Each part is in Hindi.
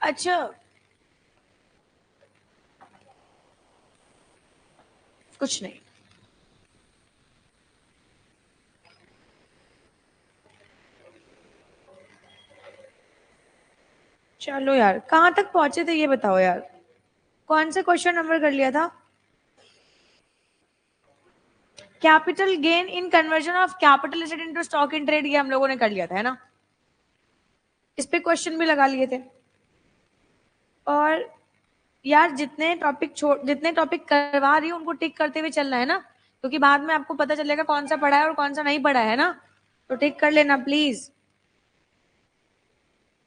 अच्छा, कुछ नहीं, चलो यार, कहाँ तक पहुंचे थे ये बताओ यार। कौन से क्वेश्चन नंबर कर लिया था? Capital gain in conversion of capital asset into stock in trade, ये हम लोगों ने कर लिया था, है ना? इस पे क्वेश्चन भी लगा लिए थे। और यार जितने टॉपिक करवा रही हूँ उनको टिक करते हुए चलना है ना, क्योंकि बाद में आपको पता चलेगा कौन सा पढ़ा है और कौन सा नहीं पढ़ा है ना। तो टिक कर लेना प्लीज।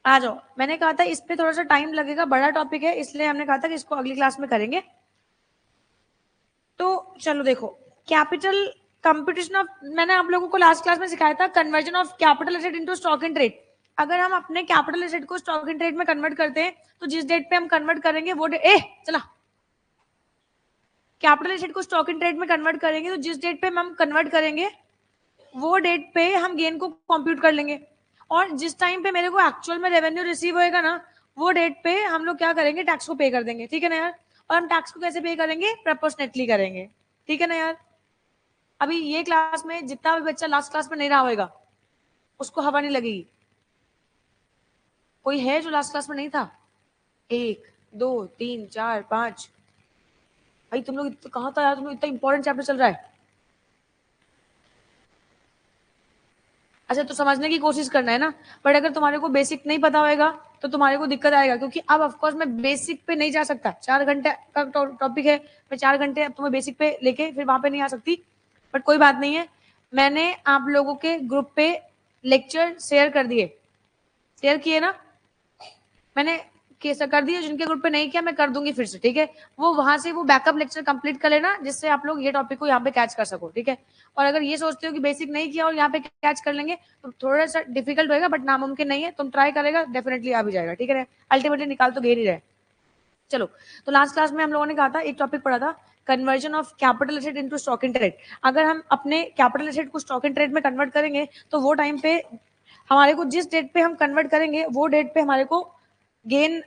आ जाओ, मैंने कहा था इस पे थोड़ा सा टाइम लगेगा, बड़ा टॉपिक है, इसलिए हमने कहा था कि इसको अगली क्लास में करेंगे। तो चलो देखो, कैपिटल कंपटीशन ऑफ, मैंने आप लोगों को लास्ट क्लास में सिखाया था conversion of capital asset into stock in trade. अगर हम अपने कैपिटल एसेट को स्टॉक इन ट्रेड में कन्वर्ट करते हैं तो जिस डेट पे हम कन्वर्ट करेंगे वो चला, कैपिटल एसेट को स्टॉक इन ट्रेड में कन्वर्ट करेंगे तो जिस डेट पे हम कन्वर्ट करेंगे वो डेट पे हम गेन को कंप्यूट कर लेंगे। और जिस टाइम पे मेरे को एक्चुअल में रेवेन्यू रिसीव होएगा ना, वो डेट पे हम लोग क्या करेंगे, टैक्स को पे कर देंगे, ठीक है ना यार? और हम टैक्स को कैसे पे करेंगे? प्रोपोर्शनेटली करेंगे, ठीक है ना यार? अभी ये क्लास में जितना भी बच्चा लास्ट क्लास में नहीं रहा होगा उसको हवा नहीं लगेगी। कोई है जो लास्ट क्लास में नहीं था? 1 2 3 4 5। भाई तुम लोग कहाँ था यार? तुम लोग इतना इंपॉर्टेंट चैप्टर चल रहा है। अच्छा, तो समझने की कोशिश करना है ना। बट अगर तुम्हारे को बेसिक नहीं पता होगा तो तुम्हारे को दिक्कत आएगा, क्योंकि अब ऑफकोर्स मैं बेसिक पे नहीं जा सकता। 4 घंटे का टॉपिक है, मैं 4 घंटे अब तुम्हें बेसिक पे लेके फिर वहां पे नहीं आ सकती। बट कोई बात नहीं है, मैंने आप लोगों के ग्रुप पे लेक्चर शेयर कर दिए, शेयर किए ना मैंने, कैसा कर दिया? जिनके ग्रुप पे नहीं किया मैं कर दूंगी फिर से, ठीक है? वो वहां से वो बैकअप लेक्चर कंप्लीट कर लेना, जिससे आप लोग ये टॉपिक को यहाँ पे कैच कर सको, ठीक है? और अगर ये सोचते हो कि बेसिक नहीं किया और यहाँ पे कैच कर लेंगे तो थोड़ा सा डिफिकल्ट होगा, बट नामुमकिन नहीं है। तुम ट्राई करेगा डेफिनेटली आ भी जाएगा, ठीक है? अल्टीमेटली निकाल तो घेर ही रहे। चलो, तो लास्ट क्लास में हम लोगों ने कहा था, एक टॉपिक पढ़ा था, conversion of capital asset into stock in trade. अगर हम अपने कैपिटल एसेट को स्टॉक इन ट्रेड में कन्वर्ट करेंगे तो वो टाइम पे हमारे को, जिस डेट पे हम कन्वर्ट करेंगे वो डेट पे हमारे को गेन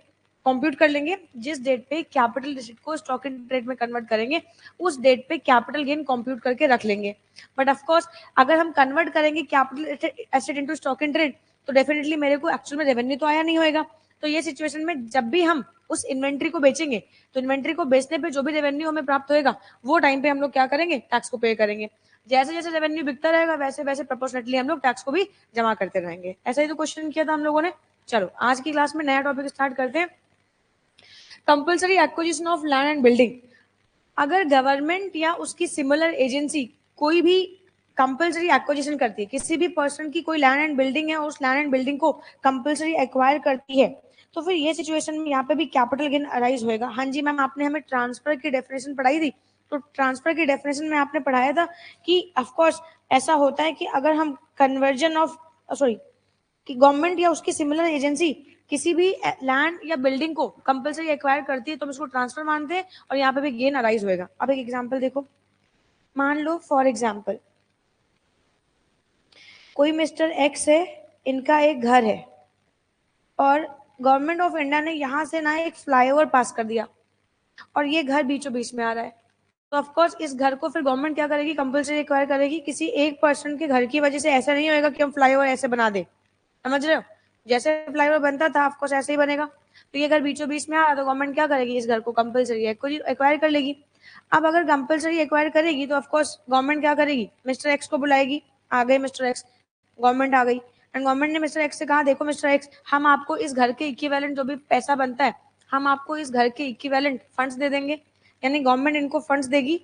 कंप्यूट कर लेंगे। जिस डेट पे कैपिटल एसेट को स्टॉक इन ट्रेड में कन्वर्ट करेंगे उस डेट पे कैपिटल गेन कंप्यूट करके रख लेंगे। बट ऑफ कोर्स अगर हम कन्वर्ट करेंगे capital asset into stock in trade तो डेफिनेटली मेरे को एक्चुअल में रेवेन्यू तो आया नहीं होगा। तो ये सिचुएशन में जब भी हम उस इन्वेंट्री को बेचेंगे तो इन्वेंट्री को बेचने पे जो भी रेवेन्यू हमें प्राप्त होगा वो टाइम पे हम लोग क्या करेंगे, टैक्स को पे करेंगे। जैसे जैसे रेवेन्यू बिकता रहेगा वैसे वैसे प्रोपोर्शनेटली हम लोग टैक्स को भी जमा करते रहेंगे। ऐसा ही तो क्वेश्चन किया था हम लोगों ने। चलो आज की क्लास में नया टॉपिक स्टार्ट करते हैं, compulsory acquisition of land and building. अगर गवर्नमेंट या उसकी सिमिलर एजेंसी कोई भी कंपल्सरी एक्विजिशन करती है, किसी भी पर्सन की कोई लैंड एंड बिल्डिंग है और उस लैंड एंड बिल्डिंग को कंपल्सरी एक्वायर करती है, तो फिर ये सिचुएशन में यहाँ पे भी कैपिटल गेन अराइज होएगा। हाँ जी मैम, आपने हमें ट्रांसफर की डेफिनेशन पढ़ाई थी, तो ट्रांसफर की डेफिनेशन में आपने पढ़ाया था कि ऑफकोर्स ऐसा होता है कि अगर हम कन्वर्जन ऑफ सॉरी कि गवर्नमेंट या उसकी सिमिलर एजेंसी किसी भी लैंड या बिल्डिंग को कंपल्सरी एक्वायर करती है तो हम इसको ट्रांसफर मानते हैं और यहाँ पे भी गेन अराइज होएगा। अब एक एग्जांपल देखो, मान लो फॉर एग्जांपल कोई मिस्टर एक्स है, इनका एक घर है और गवर्नमेंट ऑफ इंडिया ने यहाँ से ना एक फ्लाईओवर पास कर दिया और ये घर बीचों बीच में आ रहा है। तो ऑफकोर्स इस घर को फिर गवर्नमेंट क्या करेगी, कंपल्सरी एक्वायर करेगी। किसी एक पर्सन के घर की वजह से ऐसा नहीं होएगा कि हम फ्लाईओवर ऐसे बना दे, समझ रहे हो? जैसे फ्लाईओवर बनता था ऑफकोर्स ऐसे ही बनेगा। तो ये घर बीचों बीच में आ रहा तो गवर्नमेंट क्या करेगी, इस घर को कंपल्सरी एक्वायर कर लेगी। अब अगर कंपल्सरी एक्वायर करेगी तो ऑफकोर्स गवर्नमेंट क्या करेगी, मिस्टर एक्स को बुलाएगी। आ गए मिस्टर एक्स, गवर्नमेंट आ गई एंड गवर्नमेंट ने मिस्टर एक्स से कहा, देखो मिस्टर एक्स, हम आपको इस घर के इक्विवेलेंट जो भी पैसा बनता है हम आपको इस घर के इक्विवेलेंट फंड्स दे देंगे। यानी गवर्नमेंट इनको फंड्स देगी,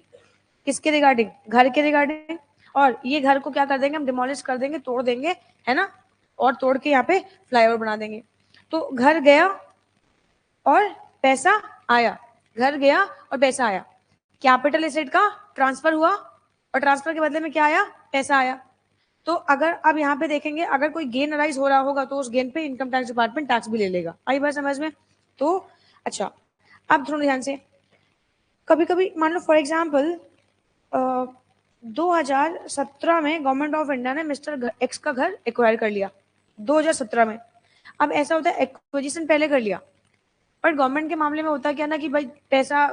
किसके रिगार्डिंग, घर के रिगार्डिंग। और ये घर को क्या कर देंगे, हम डिमोलिश कर देंगे, तोड़ देंगे, है ना? और तोड़ के यहाँ पे फ्लाईओवर बना देंगे। तो घर गया और पैसा आया, घर गया और पैसा आया, कैपिटल एसेट का ट्रांसफर हुआ और ट्रांसफर के बदले में क्या आया, पैसा आया। तो अगर अब यहाँ पे देखेंगे, अगर कोई गेन अराइज हो रहा होगा तो उस गेन पे इनकम टैक्स डिपार्टमेंट टैक्स भी ले लेगा। आई बात समझ में? तो अच्छा, अब थोड़ा ध्यान से, कभी कभी मान लो फॉर एग्जाम्पल 2017 में गवर्नमेंट ऑफ इंडिया ने मिस्टर एक्स का घर एक्वायर कर लिया, 2017 में। अब ऐसा होता है एक्विजिशन पहले कर लिया, पर गवर्नमेंट के मामले में होता क्या ना कि भाई पैसा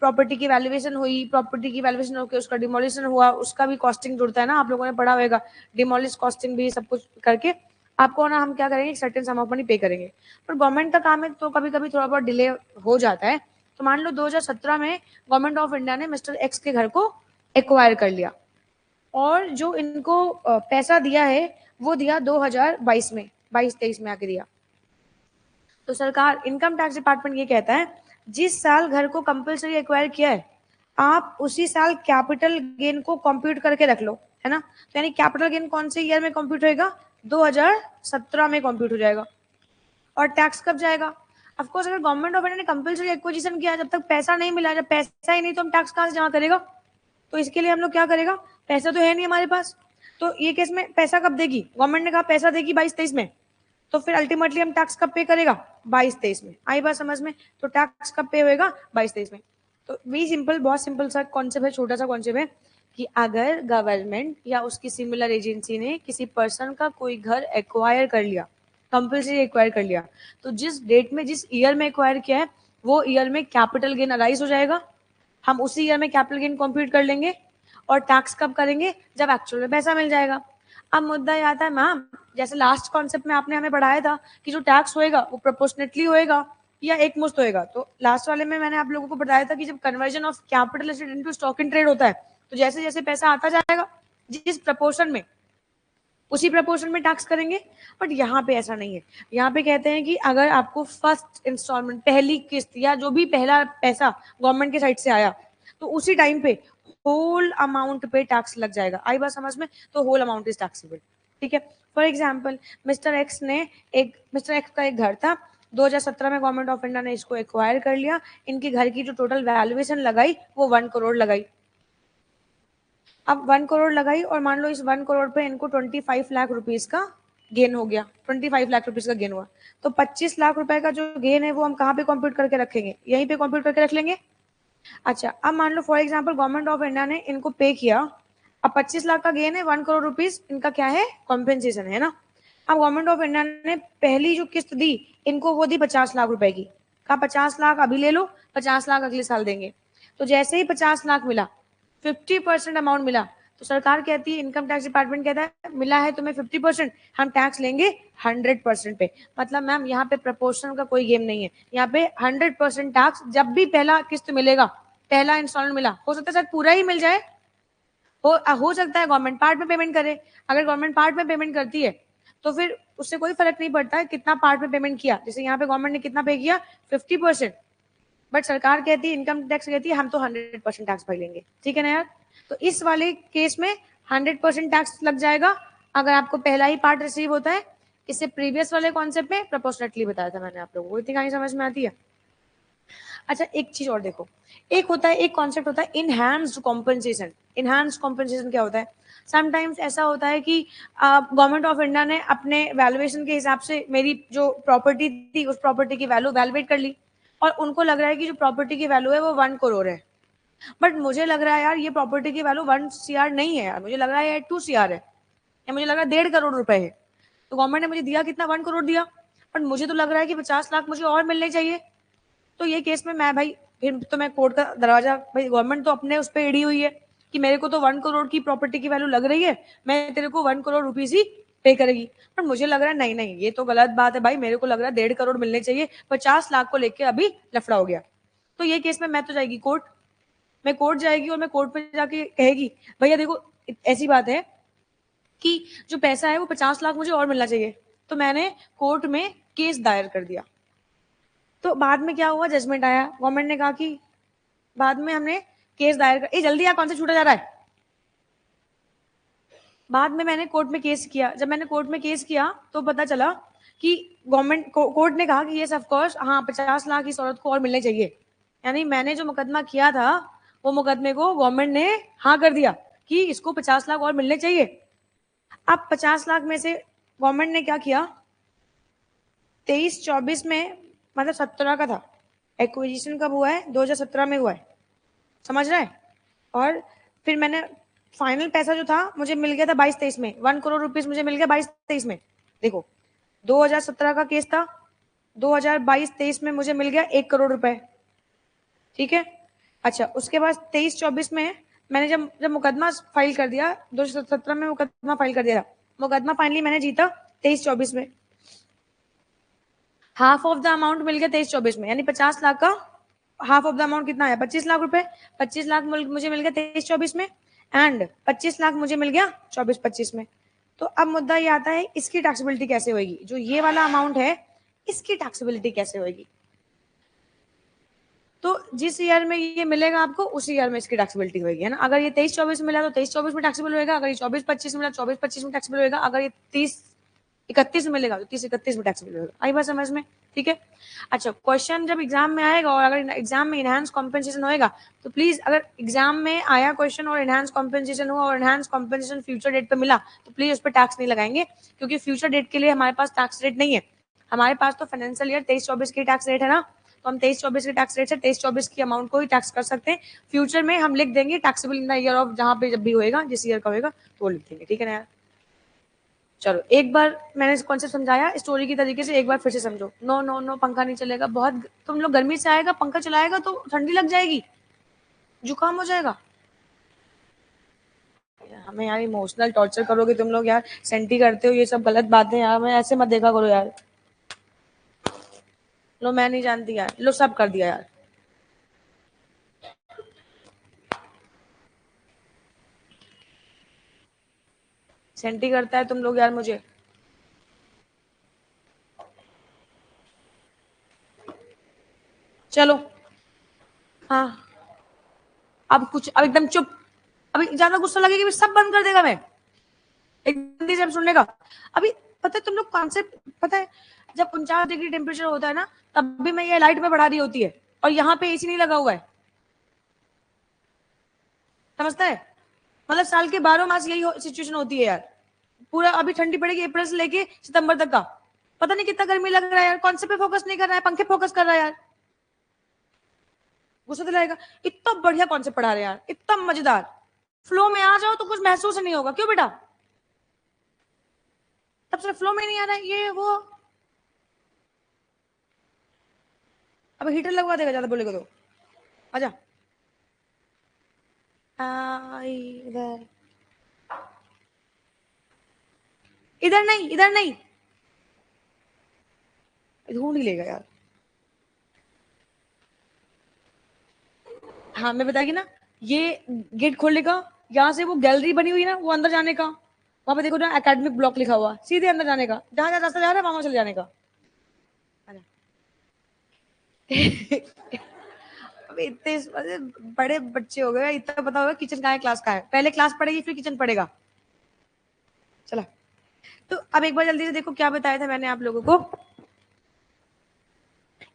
प्रॉपर्टी की वैल्यूएशन हुई, प्रॉपर्टी की वैल्यूएशन होकर उसका डिमोलिशन हुआ, उसका भी कॉस्टिंग जुड़ता है ना, आप लोगों ने पढ़ा होगा डिमोलिश कॉस्टिंग भी सब कुछ करके आपको ना हम क्या करेंगे, सर्टेन सम ऑफ मनी पे करेंगे। पर गवर्नमेंट का काम है तो कभी कभी थोड़ा बहुत डिले हो जाता है। तो मान लो 2017 में गवर्नमेंट ऑफ इंडिया ने मिस्टर एक्स के घर को एक्वायर कर लिया, और जो इनको पैसा दिया है वो दिया 2022 में, 22-23 में आके दिया। तो सरकार इनकम टैक्स डिपार्टमेंट ये कहता है जिस साल घर को कंपलसरी एक्वायर किया है आप उसी साल कैपिटल गेन को कंप्यूट करके रख लो, है ना। तो यानी कैपिटल गेन कौन से ईयर में कंप्यूट होएगा, 2017 में कंप्यूट हो जाएगा। और टैक्स कब जाएगा, ऑफ कोर्स अगर गवर्नमेंट ऑफ इंडिया ने कंपलसरी एक्विजिशन किया, जब तक पैसा नहीं मिला, जब पैसा ही नहीं तो हम टैक्स कहां से जमा करेगा। तो इसके लिए हम लोग क्या करेगा, पैसा तो है नहीं हमारे पास, तो ये केस में पैसा कब देगी, गवर्नमेंट ने कहा पैसा देगी 22-23 में, तो फिर अल्टीमेटली हम टैक्स कब पे करेगा, 22-23 में। आई बात समझ में, तो टैक्स कब पे होएगा, 22-23 में। तो वी सिंपल, बहुत सिंपल सा कॉन्सेप्ट है, छोटा सा कॉन्सेप्ट है कि अगर गवर्नमेंट या उसकी सिमिलर एजेंसी ने किसी पर्सन का कोई घर एक्वायर कर लिया, कंपल्सरी एक्वायर कर लिया, तो जिस डेट में, जिस ईयर में एक्वायर किया है वो ईयर में कैपिटल गेन अराइज हो जाएगा, हम उसी ईयर में कैपिटल गेन कंप्यूट कर लेंगे, और टैक्स कब करेंगे, जब एक्चुअल में पैसा मिल जाएगा। अब मुद्दा ये आता है मैम, जैसे लास्ट कॉन्सेप्ट में आपने हमें पढ़ाया था कि जो टैक्स होएगा वो प्रोपोर्शनेटली होएगा या एक मुश्त होएगा। तो लास्ट वाले में मैंने आप लोगों को बताया था कि जब conversion of capital asset into stock in trade होता है तो जैसे जैसे पैसा आता जाएगा जिस प्रपोर्शन में, उसी प्रपोर्शन में टैक्स करेंगे। बट यहाँ पे ऐसा नहीं है, यहाँ पे कहते हैं कि अगर आपको फर्स्ट इंस्टॉलमेंट, पहली किस्त या जो भी पहला पैसा गवर्नमेंट के साइड से आया, तो उसी टाइम पे होल अमाउंट पे टैक्स लग जाएगा। आई बात समझ में, तो होल अमाउंट इज टैक्सेबल, ठीक है। फॉर एग्जाम्पल मिस्टर एक्स का एक घर था, 2017 में गवर्नमेंट ऑफ इंडिया ने इसको एक्वायर कर लिया, इनके घर की जो टोटल वैल्यूएशन लगाई वो 1 करोड़ लगाई। अब 1 करोड़ लगाई और मान लो इस 1 करोड़ पे इनको 25 लाख रुपीज का गेन हो गया, 25 लाख रुपीज का गेन हुआ, तो 25 लाख रुपए का जो गेन है वो हम कहाँ पे कंप्यूट करके रखेंगे, यहीं पे कंप्यूट करके रख लेंगे। अच्छा अब मान लो for example government of India ने इनको पे किया, अब 25 लाख का गेन है, 1 करोड़ रुपीज इनका क्या है, कॉम्पेंसेशन है ना। अब गवर्नमेंट ऑफ इंडिया ने पहली जो किस्त दी इनको वो दी 50 लाख रुपए की, कहा 50 लाख अभी ले लो, 50 लाख अगले साल देंगे। तो जैसे ही 50 लाख मिला, 50% अमाउंट मिला, तो सरकार कहती है, इनकम टैक्स डिपार्टमेंट कहता है मिला है तुम्हें 50%, हम टैक्स लेंगे 100% पे। मतलब मैम यहाँ पे प्रपोर्शन का कोई गेम नहीं है, यहाँ पे 100% टैक्स। जब भी पहला किस्त मिलेगा, पहला इंस्टॉलमेंट मिला, हो सकता है शायद पूरा ही मिल जाए, हो सकता है गवर्नमेंट पार्ट में पेमेंट करे। अगर गवर्नमेंट पार्ट में पेमेंट करती है तो फिर उससे कोई फर्क नहीं पड़ता है कितना पार्ट में पेमेंट किया। जैसे यहाँ पे गवर्नमेंट ने कितना पे किया, 50%, बट सरकार कहती है, इनकम टैक्स कहती है हम तो 100% टैक्स भर लेंगे, ठीक है ना यार। तो इस वाले केस में 100% टैक्स लग जाएगा अगर आपको पहला ही पार्ट रिसीव होता है। इससे प्रीवियस वाले कॉन्सेप्ट में प्रोपोर्शनेटली बताया था मैंने आप लोगों को, इतनी कहानी समझ में आती है। अच्छा एक चीज और देखो, एक होता है, एक कॉन्सेप्ट होता है इनहैंस्ड कॉम्पेंसेशन। इनहैंस्ड कॉम्पेंसेशन क्या होता है, समटाइम्स ऐसा होता है कि गवर्नमेंट ऑफ इंडिया ने अपने वैल्यूएशन के हिसाब से मेरी जो प्रॉपर्टी थी उस प्रॉपर्टी की वैल्यू वैल्यूएट कर ली, और उनको लग रहा है कि जो प्रॉपर्टी की वैल्यू है वो 1 करोड़ है, बट मुझे लग रहा है यार ये प्रॉपर्टी की वैल्यू 1 CR नहीं है यार, मुझे लग रहा है 2 CR है, या मुझे लग रहा है 1.5 करोड़ रुपए है। तो गवर्नमेंट ने मुझे दिया कितना, 1 करोड़ दिया, बट मुझे तो लग रहा है कि 50 लाख मुझे और मिलने चाहिए। तो ये केस में मैं भाई, फिर तो मैं कोर्ट का दरवाजा, भाई गवर्नमेंट तो अपने उस पर अड़ी हुई है कि मेरे को तो 1 करोड़ की प्रॉपर्टी की वैल्यू लग रही है, मैं तेरे को 1 करोड़ रुपीज ही पे करेगी। पर मुझे लग रहा है नहीं नहीं, ये तो गलत बात है भाई, मेरे को लग रहा है 1.5 करोड़ मिलने चाहिए, 50 लाख को लेके अभी लफड़ा हो गया। तो ये केस में मैं तो जाएगी कोर्ट, मैं कोर्ट जाएगी और मैं कोर्ट पे जाके कहेगी भैया देखो ऐसी बात है कि जो पैसा है वो 50 लाख मुझे और मिलना चाहिए। तो मैंने कोर्ट में केस दायर कर दिया। तो बाद में क्या हुआ, जजमेंट आया, गवर्नमेंट ने कहा कि बाद में हमने केस दायर कर, जल्दी यार कौन से छूटा जा रहा है। बाद में मैंने कोर्ट में केस किया, जब मैंने कोर्ट में केस किया तो पता चला कि गवर्नमेंट कोर्ट ने कहा कि ये ऑफ कोर्स हाँ 50 लाख इस औरत को और मिलने चाहिए। यानी मैंने जो मुकदमा किया था वो मुकदमे को गवर्नमेंट ने हाँ कर दिया कि इसको 50 लाख और मिलने चाहिए। अब 50 लाख में से गवर्नमेंट ने क्या किया, 23-24 में, मतलब 17 का था, एक्विजिशन कब हुआ है, 2017 में हुआ है, समझ रहा है। और फिर मैंने फाइनल पैसा जो था मुझे मिल गया था 22-23 में, 1 करोड़ रुपीज मुझे मिल गया 22-23 में। देखो 2017 का केस था, 2022-23 में मुझे मिल गया 1 करोड़ रुपए, ठीक है। अच्छा, उसके बाद 23-24 में मैंने जब मुकदमा फाइल कर दिया, 2017 में मुकदमा फाइल कर दिया, मुकदमा फाइनली मैंने जीता 23-24 में, हाफ ऑफ द अमाउंट मिल गया 23-24 में, यानी 50 लाख का हाफ ऑफ द अमाउंट कितना है, 25 लाख रुपए। 25 लाख मुझे मिल गया 23-24 में, एंड 25 लाख मुझे मिल गया 24-25 में। तो अब मुद्दा ये आता है, इसकी टैक्सेबिलिटी कैसे होगी, जो ये वाला अमाउंट है इसकी टैक्सेबिलिटी कैसे होगी। तो जिस ईयर में ये मिलेगा आपको, उसी ईयर में इसकी टैक्सेबिलिटी होगी, है ना। अगर ये 23-24 में मिला तो 23-24 में टैक्सेबल होगा, अगर ये 24-25 में मिला 24-25 में टैक्सेबल होगा, अगर ये 30-31 में मिलेगा तो 30-31 में टैक्सेबल होगा। आई बात समझ में, ठीक है। अच्छा, क्वेश्चन जब एग्जाम में आएगा और अगर एग्जाम में इनहैंस कॉम्पेंसेशन होएगा, तो प्लीज अगर एग्जाम में आया क्वेश्चन और इनहैंस कॉम्पेंसेशन हुआ और इनहैंस कॉम्पेंसेशन फ्यूचर डेट पे मिला, तो प्लीज उस पर टैक्स नहीं लगाएंगे, क्योंकि फ्यूचर डेट के लिए हमारे पास टैक्स रेट नहीं है। हमारे पास तो फाइनेंशियल ईयर 23-24 की टैक्स रेट है ना, तो हम 23-24 के टैक्स रेट से 23-24 की अमाउंट को ही टैक्स कर सकते हैं। फ्यूचर में हम लिख देंगे taxable in the year of, जहां पे जब भी होएगा, जिस ईयर का होएगा तो वो लिख देंगे, ठीक है ना यार। चलो, एक बार मैंने कॉन्सेप्ट समझाया स्टोरी की तरीके से, एक बार फिर से समझो। नो नो नो, पंखा नहीं चलेगा, बहुत तुम लोग गर्मी से आएगा, पंखा चलाएगा तो ठंडी लग जाएगी, जुकाम हो जाएगा। हमें यार इमोशनल टॉर्चर करोगे तुम लोग यार, सेंटी करते हो, ये सब गलत बातें यार, मैं ऐसे मत देखा करो यार। लो, मैं नहीं जानती यार, लो सब कर दिया यार। सेंटी करता है तुम लोग यार मुझे। चलो, हाँ, अब कुछ, अब एकदम चुप, अभी ज्यादा गुस्सा लगेगा सब बंद कर देगा मैं, एकदम से सुनने का। अभी पता है तुम लोग कॉन्सेप्ट, पता है जब 49 डिग्री टेम्परेचर होता है ना, तब भी मैं ये लाइट में बढ़ा रही होती है, और यहाँ पे एसी नहीं लगा हुआ है, समझता है। मतलब साल के 12 मास यही सिचुएशन होती है यार। पूरा अभी ठंडी पड़ेगी अप्रैल से लेके सितंबर तक का, पता नहीं कितना गर्मी लग रहा है यार, कॉन्सेप्ट पे फोकस नहीं कर रहा है, पंखे फोकस कर रहा है यार, गुस्सा दिलाएगा। इतना बढ़िया कॉन्सेप्ट पढ़ा रहे हैं यार, इतना मजेदार, फ्लो में आ जाओ तो कुछ महसूस नहीं होगा, क्यों बेटा, तब से फ्लो में नहीं आ रहा है ये वो। अब हीटर लगवा देगा ज्यादा बोलेगा तो, आजा। इधर, इधर नहीं, इधर नहीं, ढूंढ ही लेगा यार। हाँ, मैं बताएगी ना, ये गेट खोलेगा, यहाँ से वो गैलरी बनी हुई है ना, वो अंदर जाने का, वहां पे देखो ना एकेडमिक ब्लॉक लिखा हुआ, सीधे अंदर जाने का, जहां जहां रास्ता जा रहा है वहां चले जाने का। अभी इतने बड़े बच्चे हो गए, इतना पता होगा किचन कहाँ है क्लास कहाँ है, पहले क्लास पढ़ेगी फिर किचन पढ़ेगा। चला, तो अब एक बार जल्दी से देखो क्या बताया था मैंने आप लोगों को।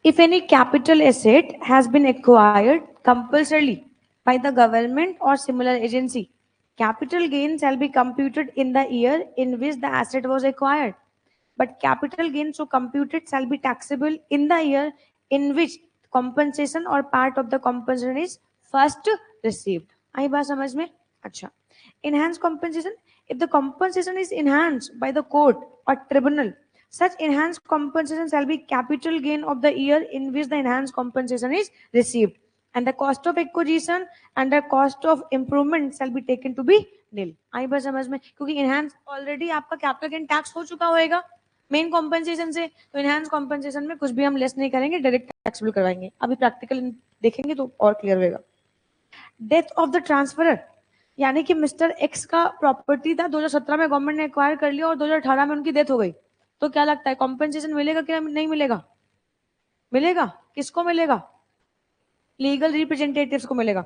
If any capital asset has been acquired compulsorily by the government or similar agency, capital gain shall be computed in the year in which the asset was acquired. But capital gain so computed shall be taxable in the year in which compensation or part of the compensation is first received. आई बात समझ में? अच्छा, enhanced compensation, if the compensation is enhanced by the court or tribunal, such enhanced compensation shall be capital gain of the year in which the enhanced compensation is received, and the cost of acquisition and the cost of improvement shall be taken to be nil. आई बात समझ में? क्योंकि enhanced ऑलरेडी आपका कैपिटल गेन टैक्स हो चुका होएगा मेन कॉम्पेंसेशन से, तो इनहैंस कॉम्पेंसेशन में कुछ भी हम लेस नहीं करेंगे, डायरेक्ट टैक्सेबल करवाएंगे। अभी प्रैक्टिकल देखेंगे तो और क्लियर होगा। डेथ ऑफ द ट्रांसफरर, यानी कि मिस्टर एक्स का प्रॉपर्टी था, 2017 में गवर्नमेंट ने एक्वायर कर लिया और 2018 में उनकी डेथ हो गई, तो क्या लगता है कॉम्पेंसेशन मिलेगा कि नहीं मिलेगा? मिलेगा, किसको मिलेगा? लीगल रिप्रेजेंटेटिव्स को मिलेगा।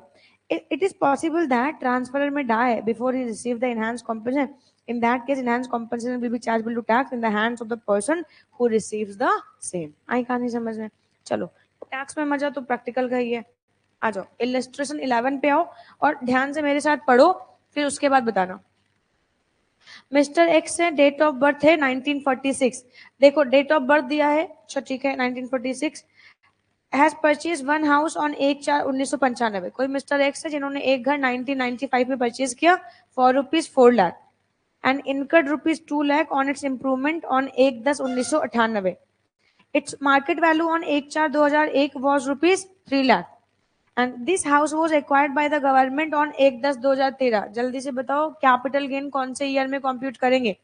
It is possible that transferor may die before he receives the enhanced compensation. In that case, enhanced compensation will be chargeable to tax in the hands of the person who receives the same. आई कहानी समझ में? चलो, टैक्स में मजा तो प्रैक्टिकल का ही है। आ जाओ इलस्ट्रेशन 11 पे आओ और ध्यान से मेरे साथ पढ़ो, फिर उसके बाद बताना। मिस्टर एक्स है, डेट ऑफ बर्थ है 1946, देखो डेट ऑफ बर्थ दिया है, अच्छा ठीक है 1946, has purchase one house on 1/4/1995। कोई मिस्टर एक्स है जिन्होंने एक घर 1995 में परचेज किया for ₹4 lakh, and incurred rupees 2 lakh on its improvement on 1/10/1998. Its market value on 1/4/2001 was rupees 3 lakh. And this house was acquired by the government on 1/10/2013. जल्दी से बताओ कैपिटल गेन कौन से ईयर में कंप्यूट करेंगे?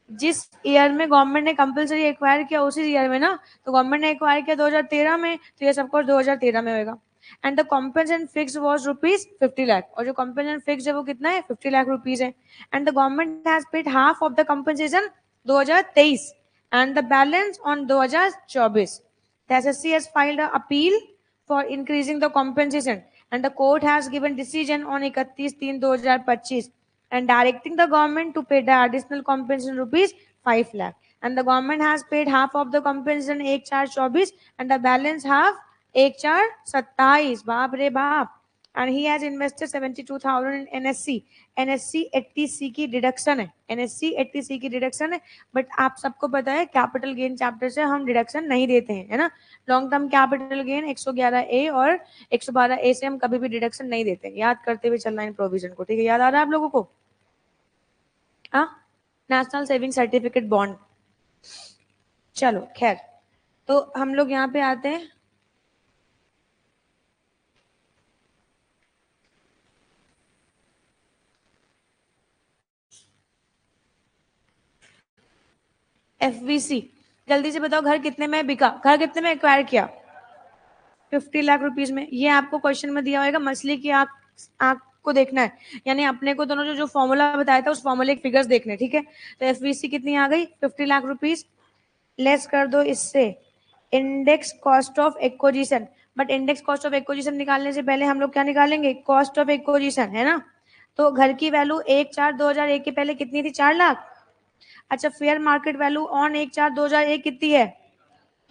जिस ईयर में गवर्नमेंट ने कंपलसरी एक्वायर किया उसी ईयर में ना, तो गवर्नमेंट ने एक्वायर किया 2013 में, तो ये सब कुछ 2013 में होगा. And the compensation fix was rupees 50 lakh, और जो कॉम्पेंसेशन फिक्स है वो कितना है? 50 लाख रुपीज है. And the government has paid half of the compensation 2023 and the balance on 2024. The SSC has filed an appeal for increasing the compensation, and the court has given decision on 31/3/2025 and directing the government to pay the additional compensation rupees 5 lakh. And the government has paid half of the compensation 1/4/24 and the balance half 1/4/27. बाप रे बाप. And he has invested 72,000 in NSC. NSC 80C की डिडक्शन है. NSC 80C की डिडक्शन है, बट आप सबको पता है कैपिटल गेन चैप्टर से हम डिडक्शन नहीं देते हैं, है ना. Long term capital gain 111A और 112A से हम कभी भी डिडक्शन नहीं देते हैं. याद करते हुए चलना इन प्रोविजन को, ठीक है? याद आ रहा है आप लोगों को? हाँ, नेशनल सेविंग सर्टिफिकेट बॉन्ड. चलो खैर, तो हम लोग यहाँ पे आते हैं. FVC, जल्दी से बताओ घर कितने में बिका? घर कितने में एक्वायर किया? 50 लाख रुपीज में. ये आपको क्वेश्चन में दिया होगा. मछली की आंख आंख को देखना है, यानी अपने को दोनों जो फॉर्मूला बताया था उस फॉर्मूले के फिगर्स देखने, ठीक है? तो FVC कितनी आ गई? 50 लाख रुपीज. लेस कर दो इससे index cost of acquisition. But index cost of acquisition निकालने से पहले हम लोग क्या निकालेंगे? कॉस्ट ऑफ एक्विजिशन, है ना. तो घर की वैल्यू 1/4/2001 के पहले कितनी थी? 4 लाख. अच्छा, फेयर मार्केट वैल्यू ऑन 1/4/2001 कितनी है?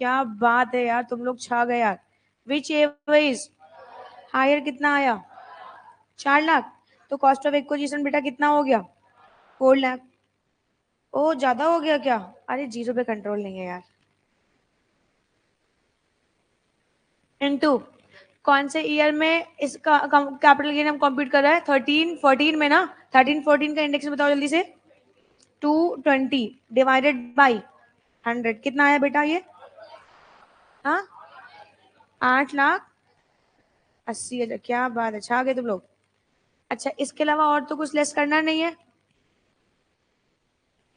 क्या बात है यार, तुम लोग छा गए यार. Which is higher? कितना आया? 4 लाख. तो कॉस्ट ऑफ एक्विजिशन बेटा कितना हो गया? 4 लाख. ओ ज्यादा हो गया क्या? अरे जीरो पे कंट्रोल नहीं है यार. इनटू कौन से ईयर में इसका कैपिटल गेन हम कंप्यूट कर रहे हैं? 13-14 में ना. 13-14 का इंडेक्स बताओ जल्दी से. 220 डिवाइडेड बाई 100 कितना आया बेटा ये? हाँ, 8,80,000. क्या बात है, छा गए तुम लोग. अच्छा, इसके अलावा और तो कुछ लेस करना नहीं है.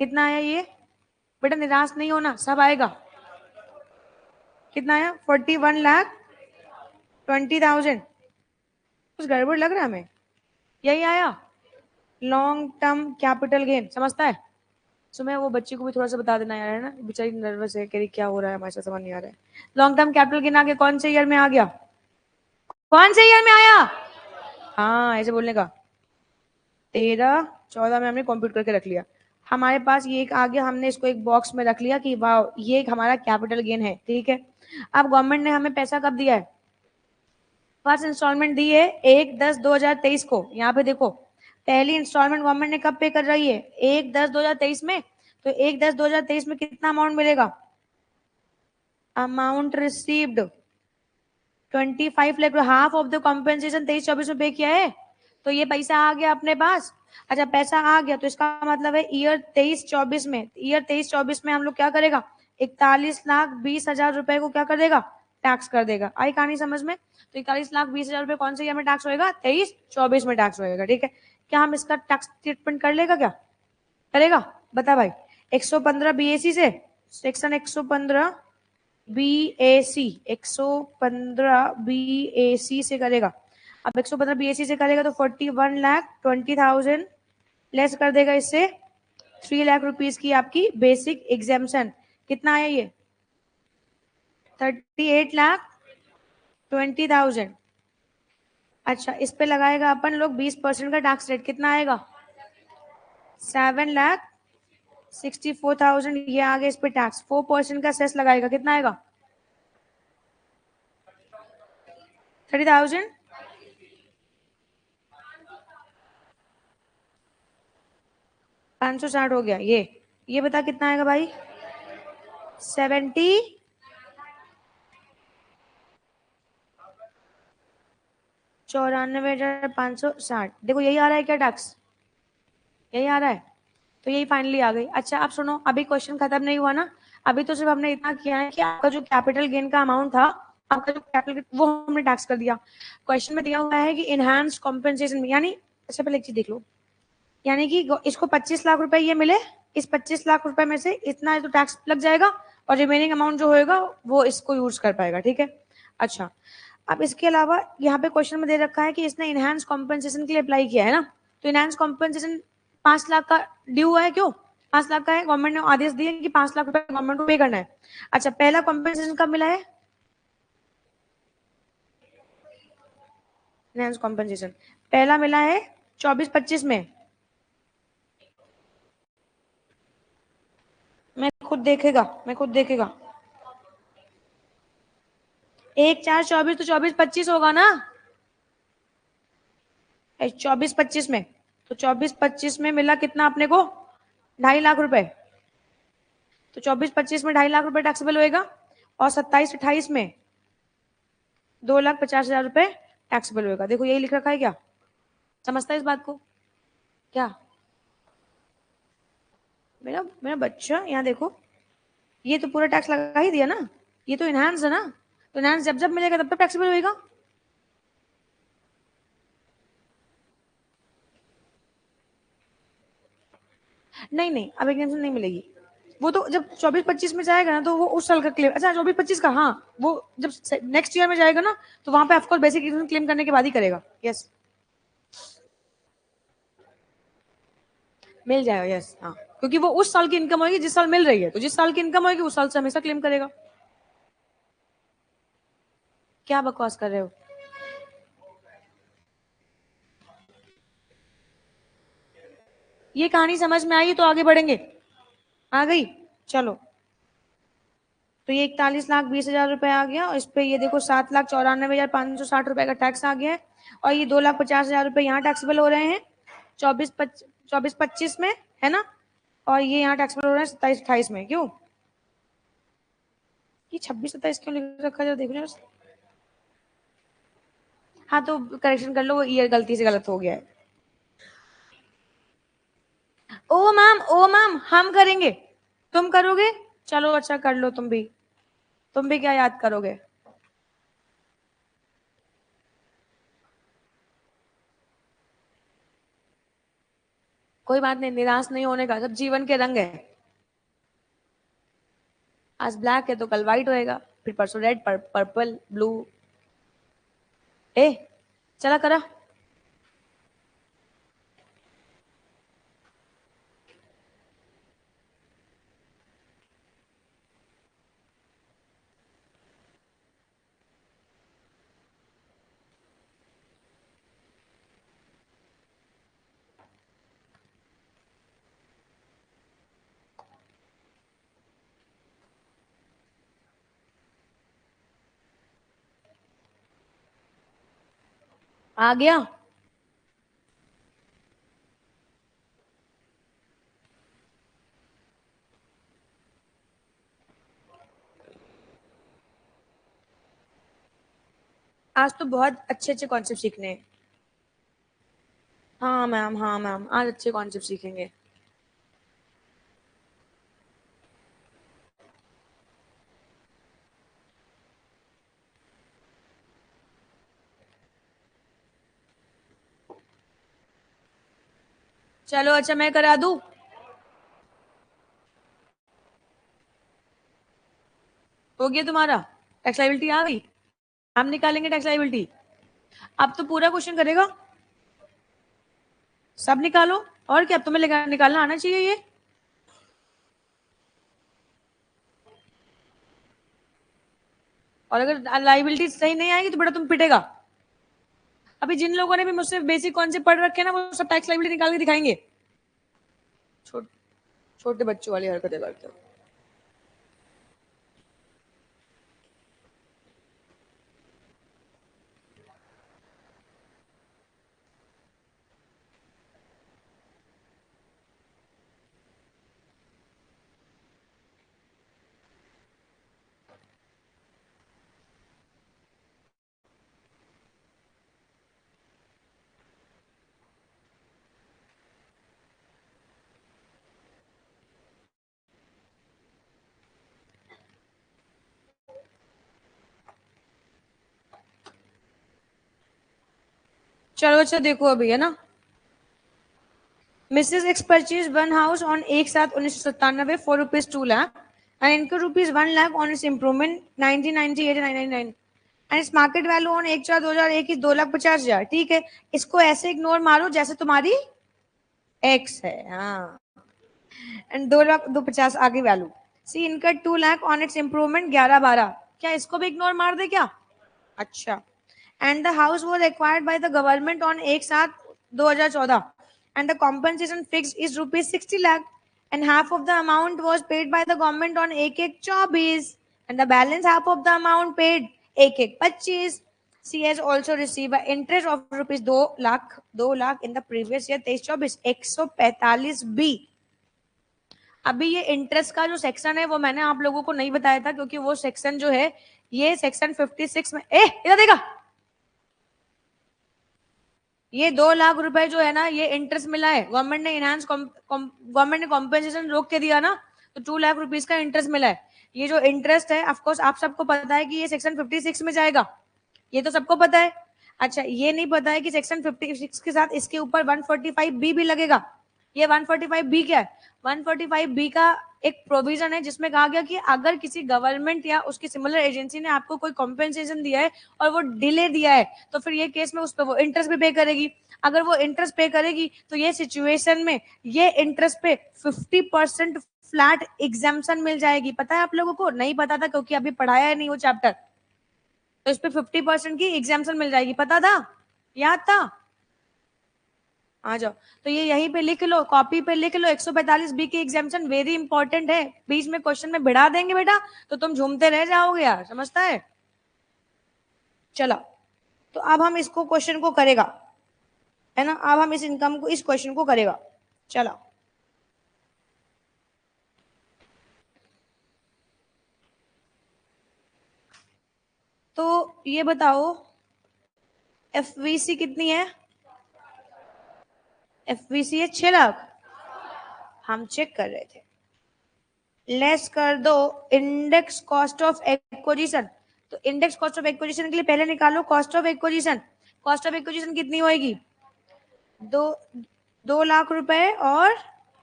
कितना आया ये? बेटा निराश नहीं होना, सब आएगा. कितना आया? 41,20,000. कुछ गड़बड़ लग रहा है हमें. यही आया लॉन्ग टर्म कैपिटल गेन. समझता है? सुबह वो बच्ची को भी थोड़ा सा बता देना यार, है ना. बेचारी नर्वस है, कह रही क्या हो रहा है, हमारे साथ समझ नहीं आ रहा है. लॉन्ग टर्म कैपिटल गेन आगे कौन से ईयर में आ गया? कौन से ईयर में आया? हाँ, ऐसे बोलने का. 13-14 में हमने कंप्यूट करके रख लिया. हमारे पास ये एक आ गया, हमने इसको एक बॉक्स में रख लिया कि वाह ये एक हमारा कैपिटल गेन है, ठीक है. अब गवर्नमेंट ने हमें पैसा कब दिया है? फर्स्ट इंस्टॉलमेंट दी है 1/10/2023 को. यहाँ पे देखो, पहली इंस्टॉलमेंट गवर्नमेंट ने कब पे कर रही है? 1/10/2023 में. तो 1/10/2023 में कितना अमाउंट मिलेगा? Amount received 25 lakh. Half of the compensation 23-24 में पे किया है, तो ये पैसा आ गया अपने पास. अच्छा, पैसा आ गया तो इसका मतलब है ईयर 23-24 में, हम लोग क्या करेगा? 41,20,000 रुपए को क्या कर देगा? टैक्स कर देगा. आई कहानी समझ में? तो 41,20,000 रुपए कौन से ईयर में टैक्स होगा? 23-24 में टैक्स होगा, ठीक है. क्या हम इसका टैक्स ट्रीटमेंट कर लेगा? क्या करेगा बता भाई? 115 BAC से, सेक्शन 115 BAC, 115 BAC से करेगा. अब 115 BAC से करेगा तो 41,20,000 लेस कर देगा इससे 3 लाख रुपीज की आपकी बेसिक एग्जाम्शन. कितना आया ये? 38,20,000. अच्छा, इस पे लगाएगा अपन लोग 20% का टैक्स रेट. कितना आएगा? 7,64,000. ये आगे इस पे टैक्स 4% का सेस लगाएगा. कितना आएगा? 30,000. 560 हो गया. ये बता कितना आएगा भाई? 94,560. देखो यही आ रहा है क्या टैक्स? यही आ रहा है. तो यही फाइनली आ गई। अच्छा अब सुनो, अभी क्वेश्चन खत्म नहीं हुआ ना, अभी तो सिर्फ हमने इतना किया है कि आपका जो कैपिटल गेन का अमाउंट था, आपका जो कैपिटल वो हमने टैक्स कर दिया। क्वेश्चन में दिया हुआ है कि इनहांस कॉम्पेंसेशन, यानी अच्छा पहले एक चीज देख लो, यानी कि इसको 25 लाख रुपए ये मिले, इस 25 लाख रुपए में से इतना तो टैक्स लग जाएगा और रिमेनिंग अमाउंट जो होएगा वो इसको यूज कर पाएगा, ठीक है। अच्छा अब इसके अलावा यहाँ पे क्वेश्चन में दे रखा है कि इसने इनहेंस कॉम्पेंसेशन के लिए अप्लाई किया है ना, तो इनहेंस कॉम्पेंसेशन 5 लाख का ड्यू है, क्यों 5 लाख का है, गवर्नमेंट ने आदेश दिए कि 5 लाख रुपए गवर्नमेंट को पे करना है। अच्छा पहला कॉम्पेंसेशन कब मिला है, इनहेंस कॉम्पेंसेशन पहला मिला है 24-25 में, मैं खुद देखेगा 1/4/24 तो 24-25 होगा ना, 24-25 में, तो 24-25 में मिला कितना अपने को, 2.5 लाख रुपए, तो 24-25 में 2.5 लाख रुपए टैक्सेबल होएगा, और 27-28 में 2,50,000 रुपए टैक्सेबल होएगा। देखो यही लिख रखा है क्या, समझता है इस बात को क्या, मेरा मेरा बच्चा यहाँ देखो, ये तो पूरा टैक्स लगा ही दिया ना, ये तो इनहांस है ना, तो इनहांस जब जब मिलेगा तब तब टैक्सेबल होएगा। नहीं नहीं अब एग्जामेशन नहीं मिलेगी, वो तो जब 24-25 में जाएगा ना तो वो उस साल का क्लेम, अच्छा 24-25 का, हाँ वो जब नेक्स्ट ईयर में जाएगा ना तो वहां पे ऑफकोर्स बेसिक इनकम क्लेम करने के बाद ही करेगा, यस मिल जाएगा, यस हाँ, क्योंकि वो उस साल की इनकम होगी जिस साल मिल रही है, तो जिस साल की इनकम होगी उस साल से हमेशा क्लेम करेगा। क्या बकवास कर रहे हो, ये कहानी समझ में आई तो आगे बढ़ेंगे, आ गई, चलो। तो ये 41,20,000 रुपए आ गया, और इस पे ये देखो 7,94,560 रुपए का टैक्स आ गया है, और ये 2,50,000 रुपए यहाँ टैक्सेबल हो रहे हैं 24-25 में, है ना, और ये यहाँ टैक्सेबल हो रहे हैं 27-28 में, क्यों ये 26-27 क्यों लिख रखा है, देखो जरा। हाँ तो करेक्शन कर लो, वो ईयर गलती से गलत हो गया है। ओ मैम हम करेंगे, तुम करोगे, चलो अच्छा कर लो, तुम भी क्या याद करोगे। कोई बात नहीं, निराश नहीं होने का, सब जीवन के रंग है, आज ब्लैक है तो कल व्हाइट होएगा, फिर परसों रेड, पर्पल, ब्लू। ए चला करा, आ गया। आज तो बहुत अच्छे अच्छे कॉन्सेप्ट सीखने हैं। हाँ मैम आज अच्छे कॉन्सेप्ट सीखेंगे। चलो अच्छा मैं करा दूं, हो गया तुम्हारा, टैक्स लायबिलिटी आ गई, हम निकालेंगे टैक्स लायबिलिटी, अब तो पूरा क्वेश्चन करेगा, सब निकालो, और क्या, अब तुम्हें निकालना आना चाहिए ये, और अगर लाइबिलिटी सही नहीं आएगी तो बेटा तुम पिटेगा। अभी जिन लोगों ने भी मुझसे बेसिक कॉन्सेप्ट पढ़ रखे हैं ना वो सब टैक्स लाइबिलिटी निकाल के दिखाएंगे, छोटे छोटे बच्चों वाली हरकतें करते हो। चलो अच्छा देखो अभी, है ना। Mrs X purchase one house on 1/7/1997 for ₹2 lakh and income ₹1 lakh on its improvement 1998 and its market value on 1/4/2001 is 2,50,000। ठीक है, इसको ऐसे इग्नोर मारो जैसे तुम्हारी एक्स है। हाँ, एंड 2,50,000 आगे वैल्यू। सी इनका 2 लाख ऑन इट्स इम्प्रूवमेंट 11/12। क्या इसको भी इग्नोर मार दे क्या? अच्छा। And the house was acquired by the government on 1/7/2014 and the compensation fix is ₹60 lakh and half of the amount was paid by the government on 1/1/24 and the balance half of the amount paid 1/1/25। She has also receive interest of ₹2 lakh 2 lakh in the previous year 23-24। 145 B. अभी ये इंटरेस्ट का जो सेक्शन है वो मैंने आप लोगों को नहीं बताया था, क्योंकि वो सेक्शन जो है ये सेक्शन 56 में, इधर देखा, ये 2 लाख रुपए जो है ना, ये इंटरेस्ट मिला है। गवर्नमेंट ने गवर्नमेंट ने कॉम्पेंसेशन रोक के दिया ना, तो 2 लाख रुपीज का इंटरेस्ट मिला है। ये जो इंटरेस्ट है, ऑफकोर्स आप सबको पता है कि ये सेक्शन 56 में जाएगा, ये तो सबको पता है। अच्छा, ये नहीं पता है कि सेक्शन 56 के साथ इसके ऊपर 145 बी भी लगेगा। ये 145 बी क्या है? 145 बी का एक प्रोविजन है जिसमें कहा गया कि अगर किसी गवर्नमेंट या उसकी सिमिलर एजेंसी ने आपको कोई कॉम्पेंसेशन दिया है और वो डिले दिया है, तो फिर ये केस में उस पर वो इंटरेस्ट भी पे करेगी। अगर वो इंटरेस्ट पे करेगी तो ये सिचुएशन में ये इंटरेस्ट पे 50% फ्लैट एग्जाम्पशन मिल जाएगी। पता है आप लोगों को? नहीं पता था क्योंकि अभी पढ़ाया है नहीं वो चैप्टर। तो इस पे 50% की एग्जाम्पशन मिल जाएगी। पता था? याद था? आ जाओ। तो ये यहीं पे लिख लो, कॉपी पे लिख लो, 145 बी की एग्जाम्पशन वेरी इंपॉर्टेंट है। बीच में क्वेश्चन में भिड़ा देंगे बेटा तो तुम झूमते रह जाओगे यार, समझता है? चलो, तो अब हम इसको क्वेश्चन को करेगा, है ना। अब हम इस इनकम को, इस क्वेश्चन को करेगा। चलो, तो ये बताओ एफवीसी कितनी है? एफवीसी है 6 लाख। हम चेक कर रहे थे। लेस कर दो इंडेक्स कॉस्ट ऑफ एक्विजिशन। तो इंडेक्स कॉस्ट ऑफ एक्विजिशन के लिए पहले निकालो cost of acquisition. Cost of acquisition कितनी होएगी? दो 2 लाख रुपए और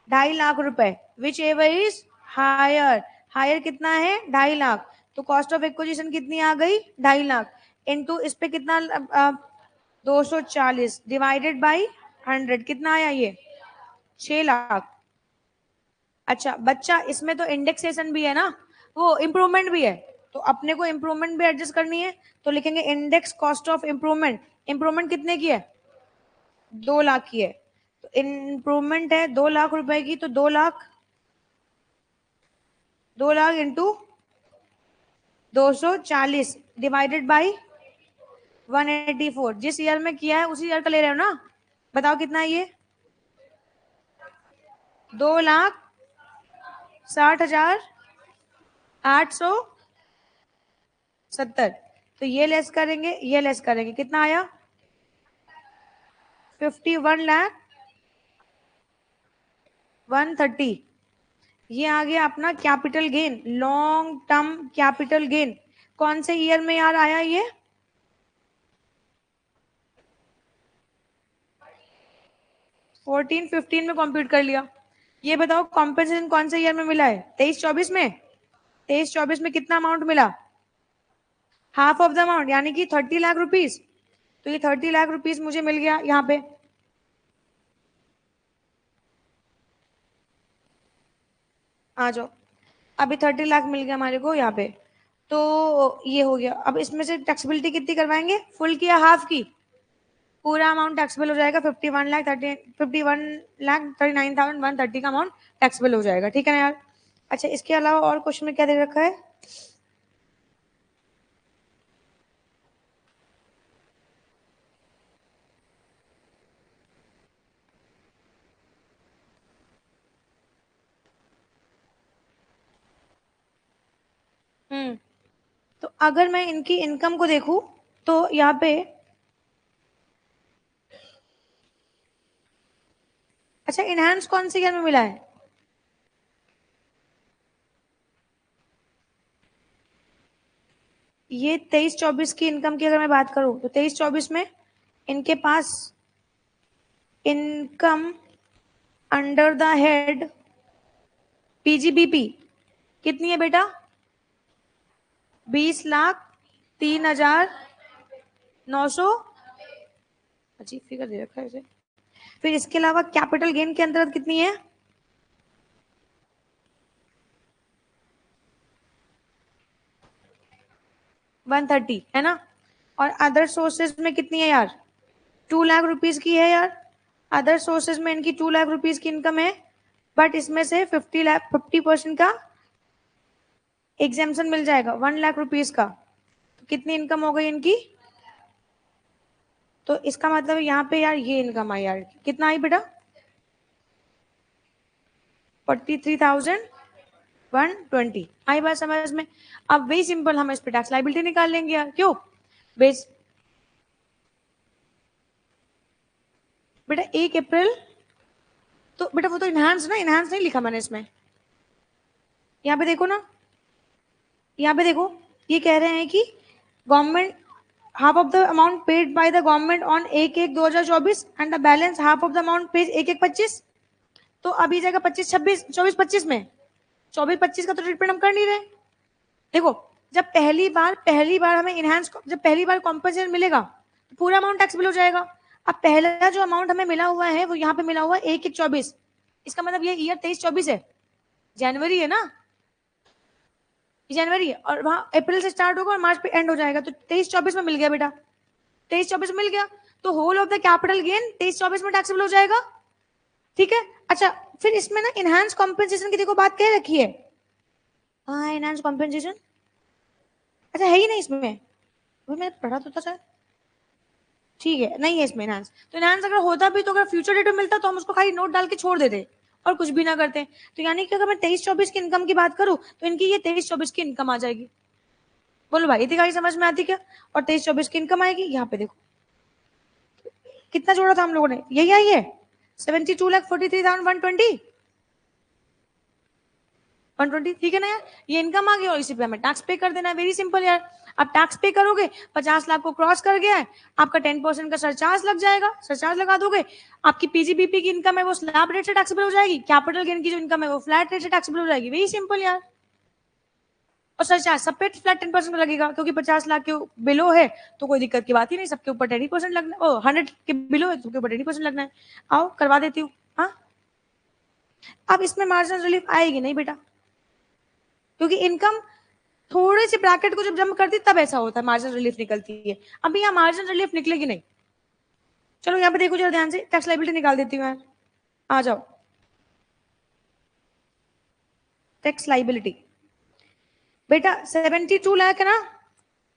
2.5 लाख रुपए, whichever is higher. Higher कितना है? 2.5 लाख। तो कॉस्ट ऑफ एक्विजिशन कितनी आ गई? 2.5 लाख। इनटू इस पे कितना 240 डिवाइडेड बाई 100 कितना आया ये? 6 लाख। अच्छा बच्चा, इसमें तो इंडेक्सेशन भी है ना, वो इम्प्रूवमेंट भी है, तो अपने को इम्प्रूवमेंट भी एडजस्ट करनी है। तो लिखेंगे index cost of improvement. Improvement कितने की है? 2 लाख की है। तो इम्प्रूवमेंट है 2 लाख रुपए की, तो 2 lakh, 2 lakh into 240 divided by 184। जिस ईयर में किया है उसी ईयर का ले रहे हो ना? बताओ कितना है ये? 2,60,870। तो ये लेस करेंगे, ये लेस करेंगे, कितना आया? 51,130। ये आ गया अपना capital gain, long term capital gain. कौन से ईयर में यार आया ये? 14-15 में कंप्यूट कर लिया। ये बताओ कॉम्पेंसेशन कौन से ईयर में मिला है? 23-24 में। 23-24 में कितना अमाउंट मिला? हाफ ऑफ द अमाउंट, यानी कि 30 लाख रुपीज। तो ये 30 लाख रुपीज मुझे मिल गया यहाँ पे। आ जाओ, अभी 30 लाख मिल गया हमारे को यहाँ पे। तो ये हो गया। अब इसमें से टैक्सेबिलिटी कितनी करवाएंगे? फुल की या हाफ की? पूरा अमाउंट टैक्सेबल हो जाएगा। 51,39,130 का अमाउंट टैक्सेबल हो जाएगा। ठीक है ना यार? अच्छा, इसके अलावा और क्वेश्चन में क्या दे रखा है? तो अगर मैं इनकी इनकम को देखूं तो यहाँ पे, अच्छा इनहेंस कौन से ईयर में मिला है? ये 23-24 की इनकम की अगर मैं बात करूं तो 23-24 में इनके पास income under the head PGBP कितनी है बेटा? 20,03,900। अजीब फिगर दे रखा है इसे। फिर इसके अलावा कैपिटल गेन के अंतर्गत कितनी है? 130 है ना। और अदर सोर्सेज में कितनी है यार? 2 लाख रुपीज की है यार। अदर सोर्सेज में इनकी 2 लाख रुपीज की इनकम है, बट इसमें से 50% का एग्जाम्शन मिल जाएगा 1 लाख रुपीज का। तो कितनी इनकम हो गई इनकी? तो इसका मतलब यहाँ पे यार ये इनकम आई यार, कितना आई बेटा? 43,120 आई बात समझ में? अब वही सिंपल हम इस पे टैक्स लाइबिलिटी निकाल लेंगे यार। क्यों बेस बेटा 1 अप्रैल, तो बेटा वो तो इनहांस ना, इनहांस नहीं लिखा मैंने इसमें। यहाँ पे देखो ना, यहाँ पे देखो, ये कह रहे हैं कि government half of the amount paid by the government on 1/1/2024 and the balance half of the amount paid 1/1/25। तो अभी जाएगा 25-26, 24-25 में। 24-25 का तो ट्रीटमेंट हम कर नहीं रहे। देखो, जब पहली बार हमें इनहेंस, जब पहली बार कॉम्पनसेशन मिलेगा तो पूरा अमाउंट टैक्सेबल हो जाएगा। अब पहला जो अमाउंट हमें मिला हुआ है वो यहाँ पे मिला हुआ है 1/1/24। इसका मतलब ये ईयर 23-24 है, जनवरी है ना, जनवरी है, और वहां अप्रैल से स्टार्ट होगा और मार्च पे एंड हो जाएगा। तो 23-24 में मिल गया बेटा, 23-24 में मिल गया। तो whole of the capital gain 23-24 में टैक्सेबल हो जाएगा। ठीक है। अच्छा, फिर इसमें ना इनहेंस कॉम्पेंसेशन की देखो बात कह रखी है। हाँ, इनहेंस कॉम्पेंसेशन अच्छा है ही नहीं इसमें, वो मैंने पढ़ा तो था सर। ठीक है, नहीं है इसमें इनहांस। तो इनहांस अगर होता भी तो अगर फ्यूचर डेट में मिलता तो हम उसको खाली नोट डाल के छोड़ देते और कुछ भी ना करते। तो यानी कि अगर मैं 23-24 की इनकम की बात करूं तो इनकी ये 23-24 की इनकम आ जाएगी। बोलो भाई, इतनी गाड़ी समझ में आती क्या? और 23-24 की इनकम आएगी। यहाँ पे देखो कितना जोड़ा था हम लोगों ने, यही आई है 72,43,120। 120 ठीक है ना यार, ये इनकम आ गई और इसी पे हमें टैक्स पे कर देना है। वेरी सिंपल यार। अब टैक्स पे करोगे, 50 लाख को क्रॉस कर गया है, आपका 10% का सरचार्ज लग जाएगा। सरचार्ज लगा दोगे, आपकी पीजीबीपी की इनकम है वो स्लैब रेट से टैक्सेबल हो जाएगी, कैपिटल गेन की जो इनकम है वो फ्लैट रेट से टैक्सेबल हो जाएगी। वेरी सिंपल यार। और सरचार्ज सब पे फ्लैट 10% लगेगा, क्योंकि 50 लाख के बिलो है तो कोई दिक्कत की बात ही नहीं, सबके ऊपर 10% लगना है। 100 के बिलो है तो सबके ऊपर 10% लगना है। आओ करवा देती हूँ। हाँ, अब इसमें मार्जिनल रिलीफ आएगी नहीं बेटा, क्योंकि इनकम थोड़े से ब्रैकेट को जब जंप करती तब ऐसा होता है, मार्जिन रिलीफ निकलती है। अभी यहाँ मार्जिन रिलीफ निकलेगी नहीं। चलो यहाँ पे देखो जरा ध्यान से, टैक्स लाइबिलिटी निकाल देती हूँ। आ जाओ, टैक्स लाइबिलिटी बेटा 72 लाख है ना,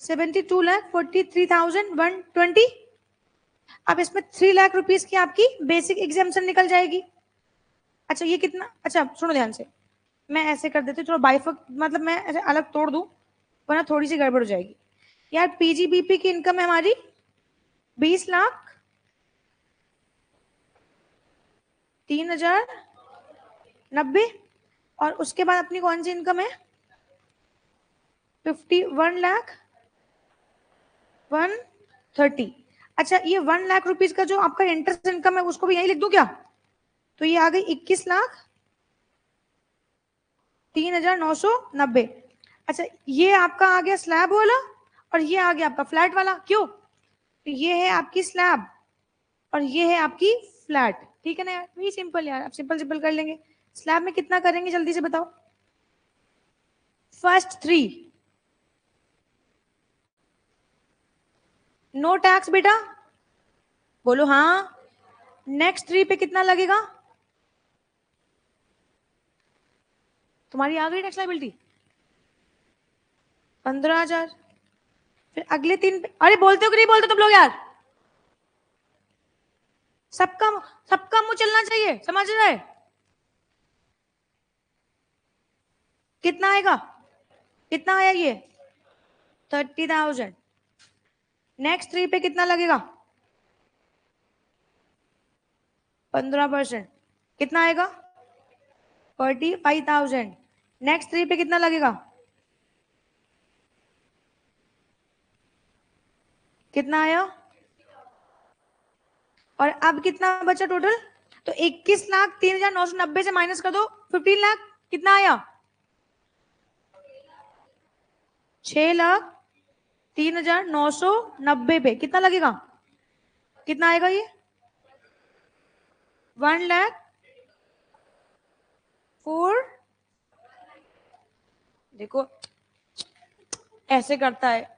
72,43,120। अब इसमें 3 लाख रुपीज की आपकी बेसिक एग्जाम्शन निकल जाएगी। अच्छा ये कितना, अच्छा सुनो ध्यान से, मैं ऐसे कर देती हूँ थोड़ा बाइफक, मतलब मैं ऐसे अलग तोड़ दूं वरना थोड़ी सी गड़बड़ हो जाएगी। यार पीजीबीपी की इनकम है हमारी 20,03,090, और उसके बाद अपनी कौन सी इनकम है? 51,130। अच्छा, ये 1 लाख रुपीज का जो आपका इंटरेस्ट इनकम है उसको भी यही लिख दूं क्या? तो ये आ गई 21,03,990। अच्छा, ये आपका आ गया स्लैब वाला और ये आ गया आपका फ्लैट वाला। क्यों? तो ये है आपकी स्लैब और ये है आपकी फ्लैट। ठीक है ना यार, वही सिंपल यार, आप सिंपल सिंपल कर लेंगे। स्लैब में कितना करेंगे जल्दी से बताओ? फर्स्ट 3 नो टैक्स बेटा, बोलो हाँ। नेक्स्ट 3 पे कितना लगेगा? तुम्हारी आ गई टैक्स लाइबिलिटी 15,000। फिर अगले 3 पे, अरे बोलते हो कि नहीं बोलते तुम लोग यार? सबका सबका मुंह चलना चाहिए, समझ रहे? कितना आएगा? कितना आया ये? 30,000। नेक्स्ट 3 पे कितना लगेगा? 15%। कितना आएगा? 45,000। नेक्स्ट 3 पे कितना लगेगा? कितना आया? और अब कितना बचा टोटल? तो 21,03,990 से माइनस कर दो 15 लाख, कितना आया? 6,03,990 पे कितना लगेगा? कितना आएगा ये? 1,04। देखो ऐसे करता है।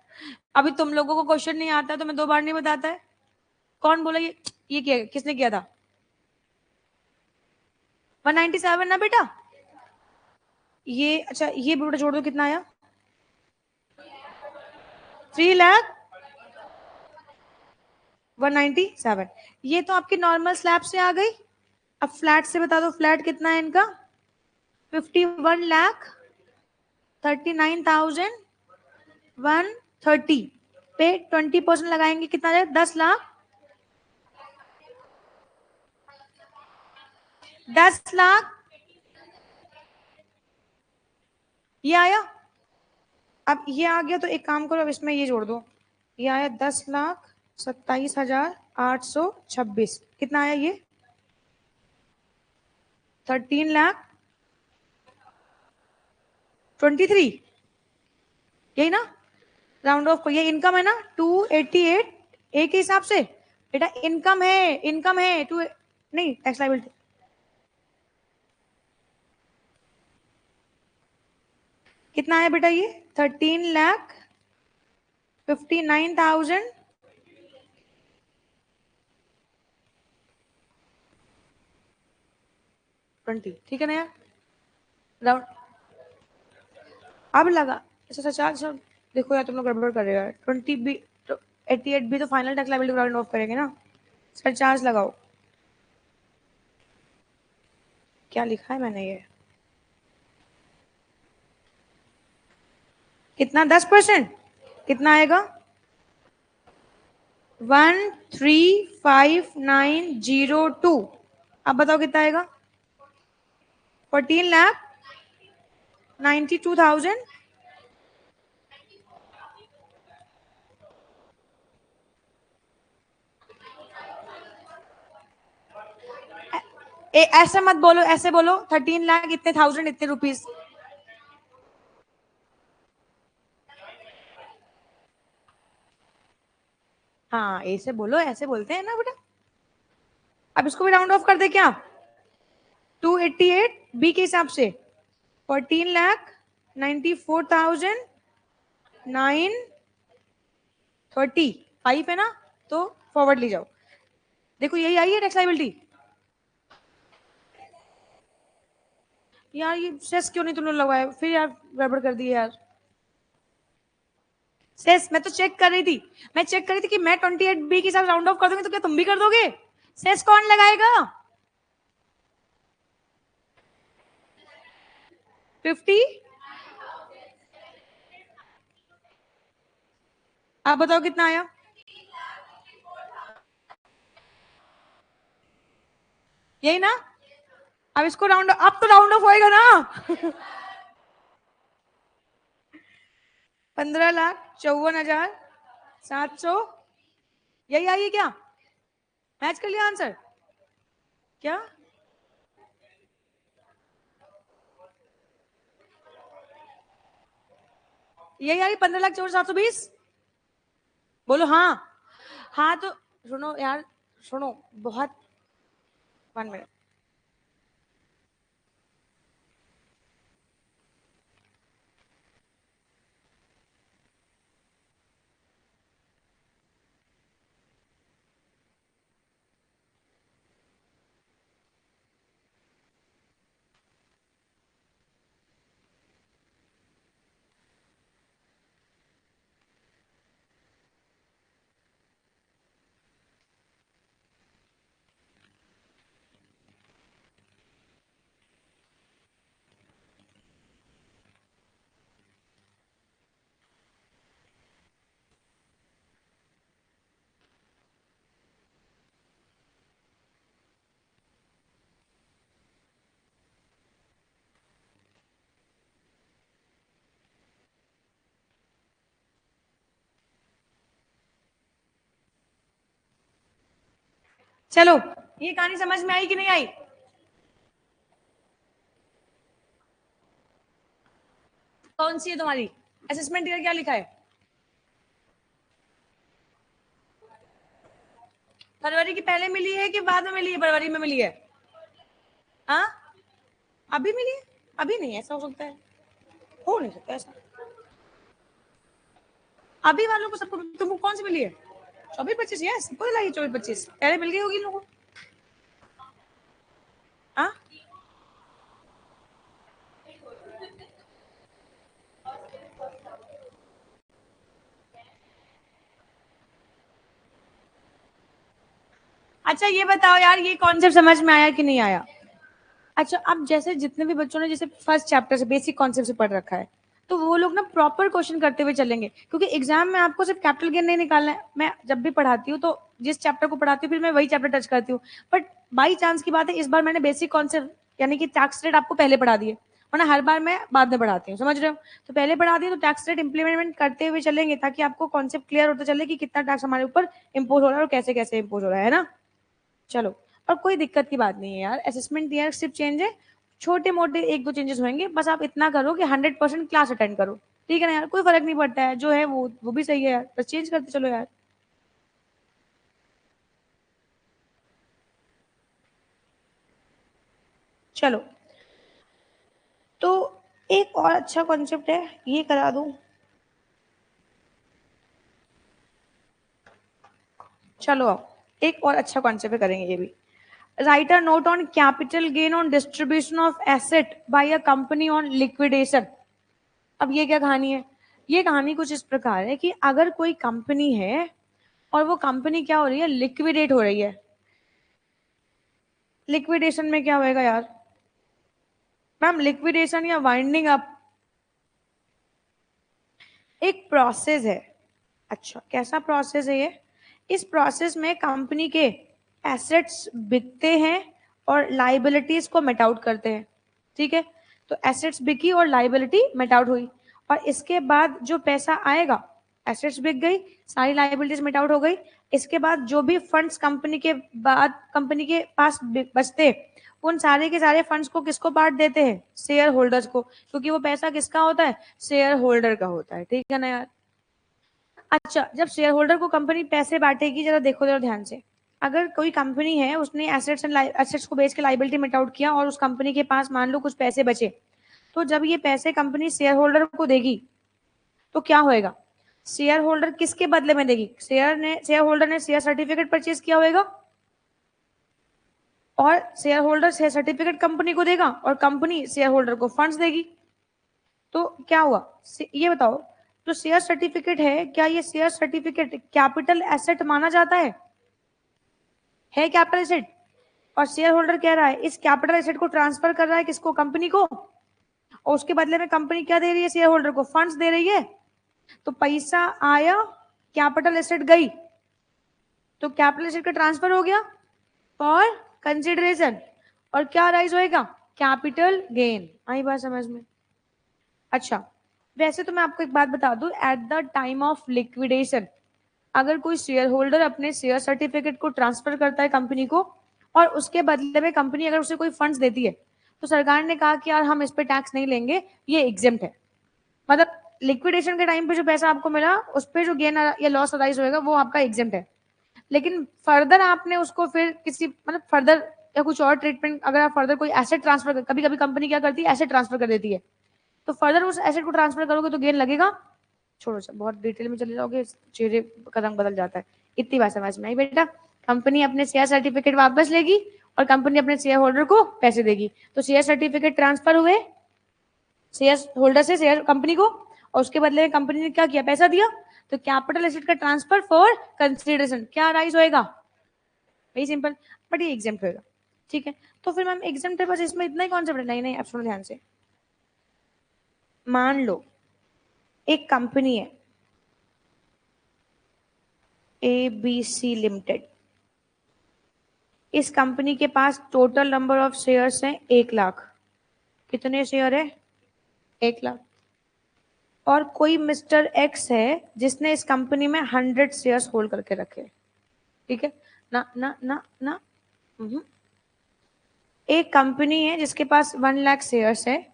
अभी तुम लोगों को क्वेश्चन नहीं आता तो मैं 2 बार नहीं बताता है। कौन बोला ये किया? किसने किया था? 197 ना बेटा? ये अच्छा, ये बेटा जोड़ दो, कितना आया? 3,01,97। ये तो आपकी नॉर्मल स्लैब से आ गई। अब फ्लैट से बता दो, फ्लैट कितना है इनका? 51,39,130 पे 20% लगाएंगे, कितना आएगा? 10 लाख। 10 लाख ये आया। अब ये आ गया तो एक काम करो, अब इसमें ये जोड़ दो। ये आया 10,27,826। कितना आया ये? 13,23,000। यही ना? राउंड ऑफ को, ये इनकम है ना 288 ए के हिसाब से। बेटा इनकम है, इनकम है टू, नहीं टैक्स लायबिलिटी। कितना है बेटा ये? 13,59,000। ठीक है ना यार? राउंड अब लगा। अच्छा अच्छा अच्छा, देखो यार तुम लोग गड़बड़ कर रहे हो यार। 20 भी तो 88 भी तो final tax liability round of करेंगे ना। सर चार्ज लगाओ। क्या लिखा है मैंने ये? कितना? 10%। कितना आएगा? 135,902। अब बताओ कितना आएगा? 14,92,000। ऐसे मत बोलो, ऐसे बोलो 13 लाख इतने थाउजेंड इतने रुपीज। हाँ ऐसे बोलो, ऐसे बोलते हैं ना बेटा। अब इसको भी राउंड ऑफ कर दे क्या? 288 बी के हिसाब से 14,94,935 है ना? तो फॉरवर्ड ले जाओ। देखो यही आई है टैक्स लायबिलिटी। यार ये सेस क्यों नहीं तुमने लगवाया फिर यार? गड़बड़ कर दी यार। सेस मैं तो चेक कर रही थी। मैं चेक कर रही थी कि मैं 28 बी के साथ राउंड ऑफ कर दूंगी तो क्या तुम भी कर दोगे? सेस कौन लगाएगा? 50। आप बताओ कितना आया? यही ना? अब इसको राउंड, अब तो राउंड ऑफ होएगा ना? 15,54,700। यही आई है क्या? मैच कर लिया आंसर क्या? यही आई 15,54,720। बोलो हाँ। हाँ तो सुनो यार, सुनो बहुत। 1 मिनट। चलो, ये कहानी समझ में आई कि नहीं आई? कौन सी है तुम्हारी असेसमेंट ईयर? क्या लिखा है? फरवरी की पहले मिली है कि बाद में मिली है? फरवरी में मिली है? हाँ, अभी मिली है? अभी नहीं, ऐसा हो सकता है, हो नहीं सकता ऐसा। अभी वालों को सबको, तुमको कौन सी मिली है? 24-25? यस, सबको दिलाई 24-25, पहले मिल गई होगी लोगों को। हाँ, अच्छा ये बताओ यार, ये कॉन्सेप्ट समझ में आया कि नहीं आया? अच्छा, अब जैसे जितने भी बच्चों ने जैसे फर्स्ट चैप्टर से बेसिक कॉन्सेप्ट से पढ़ रखा है, तो वो लोग ना प्रॉपर क्वेश्चन करते हुए चलेंगे, क्योंकि एग्जाम में आपको सिर्फ कैपिटल गेन नहीं निकालना है। मैं जब भी पढ़ाती हूँ तो जिस चैप्टर को पढ़ाती हूँ फिर मैं वही चैप्टर टच करती हूँ, बट बाई चांस की बात है इस बार मैंने बेसिक कॉन्सेप्ट यानी कि टैक्स रेट आपको पहले पढ़ा दिए, वरना हर बार मैं बाद में पढ़ाती हूँ, समझ रहे हो? तो पहले पढ़ा दिए तो टैक्स रेट इंप्लीमेंट करते हुए चलेंगे, ताकि आपको कॉन्सेप्ट क्लियर होता चले कि कितना टैक्स हमारे ऊपर इम्पोज हो रहा है और कैसे कैसे इम्पोज हो रहा है ना। चलो, और कोई दिक्कत की बात नहीं है यार, असेसमेंट ईयर सिर्फ चेंज है, छोटे मोटे एक दो चेंजेस होंगे, बस आप इतना करो कि 100% क्लास अटेंड करो, ठीक है ना यार? कोई फर्क नहीं पड़ता है, जो है वो भी सही है यार, बस चेंज करते चलो यार। चलो, तो एक और अच्छा कॉन्सेप्ट है, ये करा दूं। चलो आओ, एक और अच्छा कॉन्सेप्ट करेंगे ये भी। Write a note on capital gain on distribution of asset by a company on liquidation. अब ये क्या कहानी है? ये कहानी कुछ इस प्रकार है कि अगर कोई कंपनी है और वो कंपनी क्या हो रही है, लिक्विडेट हो रही है। लिक्विडेशन में क्या होएगा यार? मैम, लिक्विडेशन या वाइंडिंग अप एक प्रोसेस है। अच्छा, कैसा प्रोसेस है ये? इस प्रोसेस में कंपनी के एसेट्स बिकते हैं और लाइबिलिटीज को मेट आउट करते हैं, ठीक है? तो एसेट्स बिकी और लाइबिलिटी मेट आउट हुई, और इसके बाद जो पैसा आएगा, एसेट्स बिक गई, सारी लाइबिलिटीज मेट आउट हो गई, इसके बाद जो भी फंड्स कंपनी के बाद कंपनी के पास बचते, उन सारे के सारे फंड्स को किसको बांट देते हैं? शेयर होल्डर्स को, क्योंकि वो पैसा किसका होता है? शेयर होल्डर का होता है, ठीक है ना यार? अच्छा, जब शेयर होल्डर को कंपनी पैसे बांटेगी, जरा देखो जरा ध्यान से। अगर कोई कंपनी है, उसने एसेट्स को बेच के लाइबिलिटी मिट आउट किया और उस कंपनी के पास मान लो कुछ पैसे बचे, तो जब ये पैसे कंपनी शेयर होल्डर को देगी तो क्या होएगा? शेयर होल्डर किसके बदले में देगी? शेयर होल्डर ने शेयर सर्टिफिकेट परचेज किया होगा, और share holder share certificate company को देगा और कंपनी शेयर होल्डर को फंड्स देगी। तो क्या हुआ? ये बताओ, जो शेयर सर्टिफिकेट है, क्या ये शेयर सर्टिफिकेट कैपिटल एसेट माना जाता है कैपिटल एसेट? और शेयर होल्डर कह रहा है इस कैपिटल एसेट को ट्रांसफर कर रहा है किसको? कंपनी को, और उसके बदले में कंपनी क्या दे रही है? शेयर होल्डर को फंड्स दे रही है। तो पैसा आया, कैपिटल एसेट गई, तो कैपिटल एसेट का ट्रांसफर हो गया फॉर कंसिडरेशन, और क्या राइज होएगा? Capital gain. आई बात समझ में? अच्छा, वैसे तो मैं आपको एक बात बता दूं, eight the time of liquidation अगर कोई शेयर होल्डर अपने शेयर सर्टिफिकेट को ट्रांसफर करता है कंपनी को, और उसके बदले में कंपनी अगर उसे कोई फंड्स देती है, तो सरकार ने कहा कि यार हम इस पे टैक्स नहीं लेंगे, ये एग्जेम्प्ट है। मतलब लिक्विडेशन के टाइम पे जो पैसा आपको मिला, उस पर जो गेन या लॉस अराइज होएगा वो आपका एग्जेम्प्ट है। लेकिन फर्दर आपने उसको फिर किसी मतलब फर्दर या कुछ और ट्रीटमेंट, अगर आप फर्दर कोई एसेट ट्रांसफर, कभी कभी कंपनी क्या करती है, एसेट ट्रांसफर कर देती है, तो फर्दर उस एसेट को ट्रांसफर करोगे तो गेन लगेगा। छोड़ो सर, बहुत डिटेल में चले जाओगे, चेहरे का रंग बदल जाता है। इतनी बात समझ में आई बेटा? कंपनी अपने शेयर सर्टिफिकेट वापस लेगी और कंपनी अपने शेयर होल्डर को पैसे देगी। तो शेयर सर्टिफिकेट ट्रांसफर हुए शेयर होल्डर से शेयर कंपनी को, और उसके बदले में कंपनी ने क्या किया? पैसा दिया। तो कैपिटल एसेट का ट्रांसफर फॉर कंसिडरेशन क्या राइज होएगा? वेरी सिंपल, बट ये एग्जाम होगा, ठीक है? तो फिर मैम एग्जाम है, बस इसमें इतना ही कॉन्सेप्ट है? नहीं नहीं, अब सुनो ध्यान से। मान लो एक कंपनी है ABC लिमिटेड, इस कंपनी के पास टोटल नंबर ऑफ शेयर्स हैं 1 लाख। कितने शेयर है? 1 लाख। और कोई मिस्टर एक्स है जिसने इस कंपनी में 100 शेयर्स होल्ड करके रखे। ठीक है ना ना ना ना। एक कंपनी है जिसके पास 1 लाख शेयर्स है,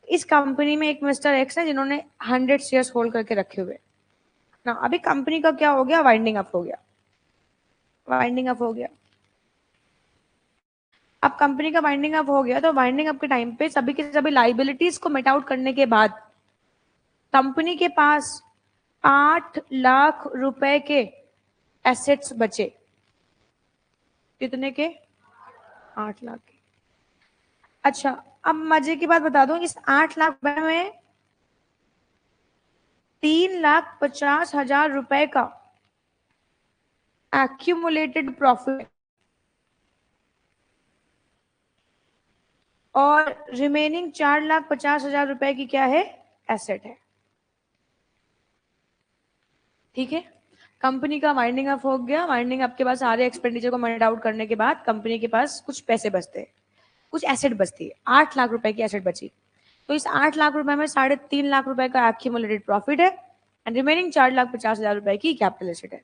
इस कंपनी में एक मिस्टर एक्स है जिन्होंने 100 शेयर्स होल्ड करके रखे हुए ना। अभी कंपनी का क्या हो गया, वाइंडिंग अप हो गया, वाइंडिंग अप हो गया। अब कंपनी का वाइंडिंग अप हो गया, तो वाइंडिंग अप के टाइम पे सभी के सभी लाइबिलिटीज को मिट आउट करने के बाद कंपनी के पास 8 लाख रुपए के एसेट्स बचे। कितने के? 8 लाख के। अच्छा, अब मजे की बात बता दूं, इस 8 लाख रुपए में 3,50,000 रुपए का एक्यूमुलेटेड प्रॉफिट और रिमेनिंग 4,50,000 रुपए की क्या है, एसेट है। ठीक है, कंपनी का वाइंडिंग अप हो गया। वाइंडिंग अप के बाद सारे एक्सपेंडिचर को माइंड आउट करने के बाद कंपनी के पास कुछ पैसे बचते हैं, कुछ एसेट बचती है। 8 लाख रुपए की एसेट बची। तो इस 8 लाख रुपए में 3.5 लाख रुपए का एक्यूमुलेटेड प्रॉफिट है एंड रिमेनिंग 4,50,000 रुपए की कैपिटल एसेट है।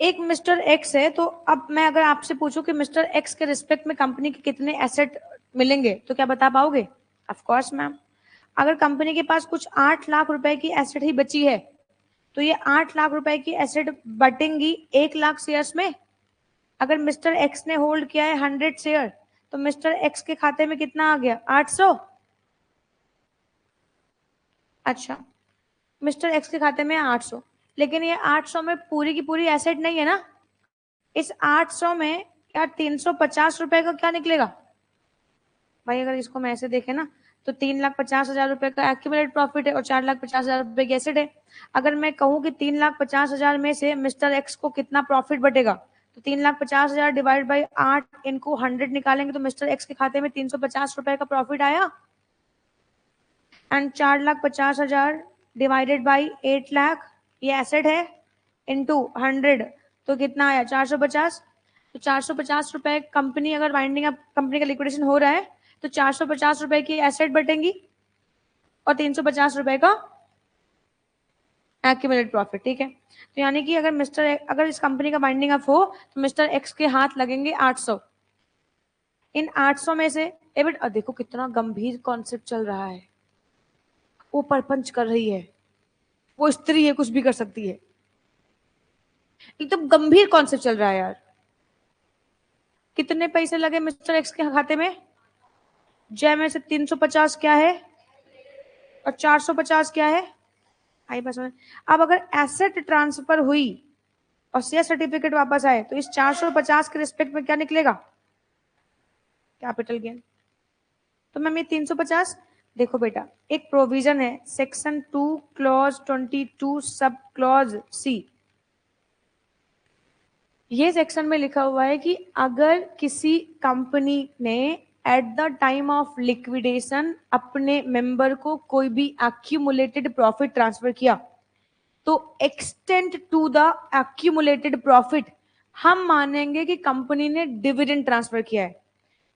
एक मिस्टर एक्स है, तो अब मैं अगर आपसे पूछूं कि मिस्टर एक्स के रिस्पेक्ट में कंपनी के कितने एसेट मिलेंगे, तो क्या बता पाओगे? Of course ma'am. अगर कंपनी के पास कुछ 8 लाख रुपए की एसेट ही बची है, तो ये 8 लाख रुपए की एसेट बटेंगी 1 लाख शेयर्स में। अगर मिस्टर एक्स ने होल्ड किया है 100 शेयर, तो मिस्टर एक्स के खाते में कितना आ गया, 800। अच्छा, मिस्टर एक्स के खाते में 800, लेकिन ये 800 में पूरी की पूरी एसेट नहीं है ना। इस 800 में क्या 350 रुपए का क्या निकलेगा भाई? अगर इसको मैं ऐसे देखे ना, तो 3,50,000 रुपए का एक्यूमुलेटेड प्रॉफिट है और 4,50,000 रुपए की एसेट है। अगर मैं कहूं कि 3,50,000 में से मिस्टर एक्स को कितना प्रॉफिट बटेगा, तो 3,50,000 डिवाइड बाई 8 इनको 100 निकालेंगे, तो मिस्टर एक्स के खाते में 350 रुपए का प्रॉफिट आया। एंड 4,50,000 डिवाइडेड बाई 8 लाख, ये एसेट है, इंटू 100, तो कितना आया, 450। तो 450 रुपए कंपनी, अगर वाइंडिंग अप कंपनी का लिक्विडेशन हो रहा है, तो 450 रुपए की एसेट बटेंगी और 350 रुपए का एक्यूमुलेटेड प्रॉफिट। ठीक है, तो यानी कि अगर इस कंपनी का वाइंडिंग अप हो, तो मिस्टर एक्स के हाथ लगेंगे 800। इन 800 में से एबिट, देखो कितना गंभीर कॉन्सेप्ट चल रहा है। वो परपंच कर रही है, वो स्त्री है, कुछ भी कर सकती है। एकदम गंभीर कॉन्सेप्ट चल रहा है यार। कितने पैसे लगे मिस्टर एक्स के खाते में? जय में से 350 क्या है और 450 क्या है? आई बस में। अब अगर एसेट ट्रांसफर हुई और शेयर सर्टिफिकेट वापस आए, तो इस 450 के रिस्पेक्ट में क्या निकलेगा, कैपिटल गेन। तो मैम ये 350, देखो बेटा, एक प्रोविजन है section 2 clause 22 sub clause C. ये सेक्शन में लिखा हुआ है कि अगर किसी कंपनी ने at the time of liquidation अपने मेंबर को कोई भी एक्यूमुलेटेड प्रॉफिट ट्रांसफर किया, तो extend to the accumulated profit हम मानेंगे कि कंपनी ने डिविडेंड ट्रांसफर किया है।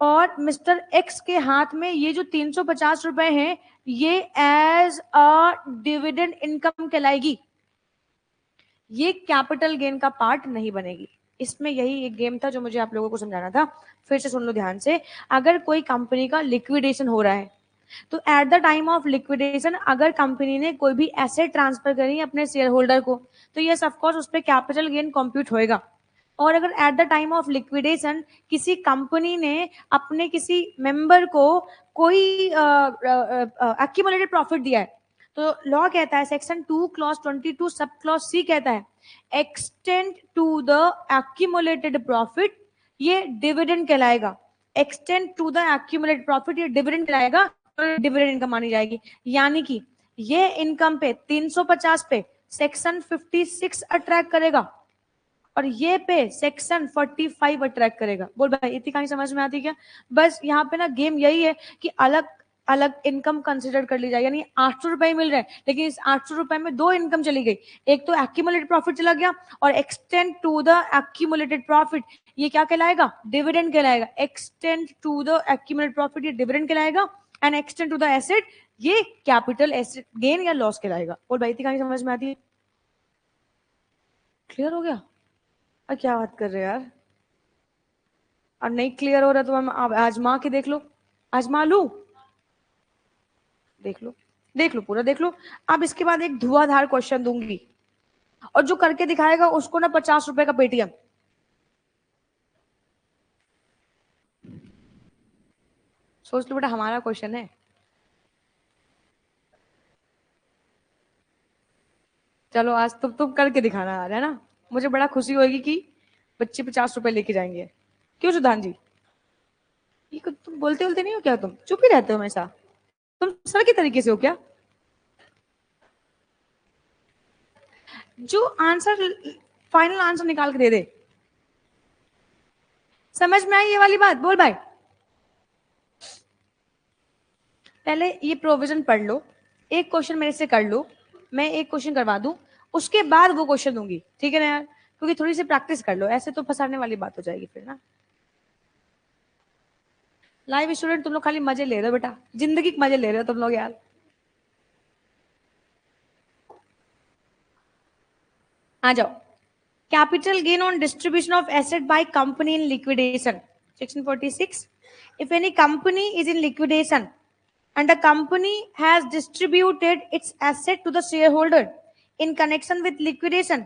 और मिस्टर एक्स के हाथ में ये जो 350 रुपए हैं, ये एज अ डिविडेंड इनकम कहलाएगी, ये कैपिटल गेन का पार्ट नहीं बनेगी। इसमें यही एक गेम था जो मुझे आप लोगों को समझाना था। फिर से सुन लो ध्यान से। अगर कोई कंपनी का लिक्विडेशन हो रहा है, तो eight the time of liquidation अगर कंपनी ने कोई भी एसेट ट्रांसफर करी अपने शेयर होल्डर को, तो ये ऑफकोर्स उस पर कैपिटल गेन कंप्यूट होएगा। और अगर eight the time of liquidation किसी कंपनी ने अपने किसी मेंबर को कोई एक्यूमुलेटेड प्रॉफिट दिया है, तो लॉ कहता है section 2 clause 22 sub clause C कहता है extend to the accumulated profit, ये डिविडेंड कहलाएगा। Extend to the accumulated profit, ये डिविडेंड कहलाएगा, डिविडेंड इनकम मानी जाएगी। यानी कि ये इनकम पे 350 पे सेक्शन 56 अट्रैक्ट करेगा और ये पे सेक्शन 45 अट्रैक्ट करेगा। बोल भाई इतनी कहानी समझ में आती क्या? बस यहाँ पे ना गेम यही है कि अलग अलग इनकम कंसिडर कर ली जाए। यानी 800 रुपए मिल रहे हैं, लेकिन इस 800 रुपए में दो इनकम चली गई। एक तो एक्यूमुलेटेड प्रॉफिट चला गया, और extend to the accumulated profit, ये क्या कहलाएगा, डिविडेंड कहलाएगा। Extend to the accumulated profit, ये डिविडेंड कहलाएगा। And extend to the asset, ये कैपिटल एसेट गेन या लॉस कहलाएगा। और भाई इतनी कहानी समझ में आती है? क्लियर हो गया? अरे क्या बात कर रहे हो यार, और नहीं क्लियर हो रहा तो हम आजमा के देख लो, आजमा लू, देख लो, देख लो पूरा देख लो। अब इसके बाद एक धुआंधार क्वेश्चन दूंगी, और जो करके दिखाएगा उसको ना 50 रुपए का पेटीएम। सोच लो बेटा, हमारा क्वेश्चन है। चलो आज तुम करके दिखाना आ रहा है ना, मुझे बड़ा खुशी होगी कि बच्चे 50 रुपए लेके जाएंगे। क्यों सुधान जी, ये तुम बोलते बोलते नहीं हो क्या? तुम चुप ही रहते हो हमेशा, तुम सर के तरीके से हो क्या? जो आंसर, फाइनल आंसर निकाल के दे दे। समझ में आई ये वाली बात? बोल भाई। पहले ये प्रोविजन पढ़ लो, एक क्वेश्चन मेरे से कर लो, मैं एक क्वेश्चन करवा दूं, उसके बाद वो क्वेश्चन दूंगी, ठीक है ना यार? क्योंकि थोड़ी सी प्रैक्टिस कर लो, ऐसे तो फंसाने वाली बात हो जाएगी फिर ना। लाइव स्टूडेंट तुम लोग खाली मजे ले रहे हो बेटा, जिंदगी के मजे ले रहे हो तुम लोग यार। आ जाओ। Capital gain on distribution of asset by company in liquidation, section 46। If any company is in liquidation and the company has distributed its asset to the shareholder in connection with liquidation,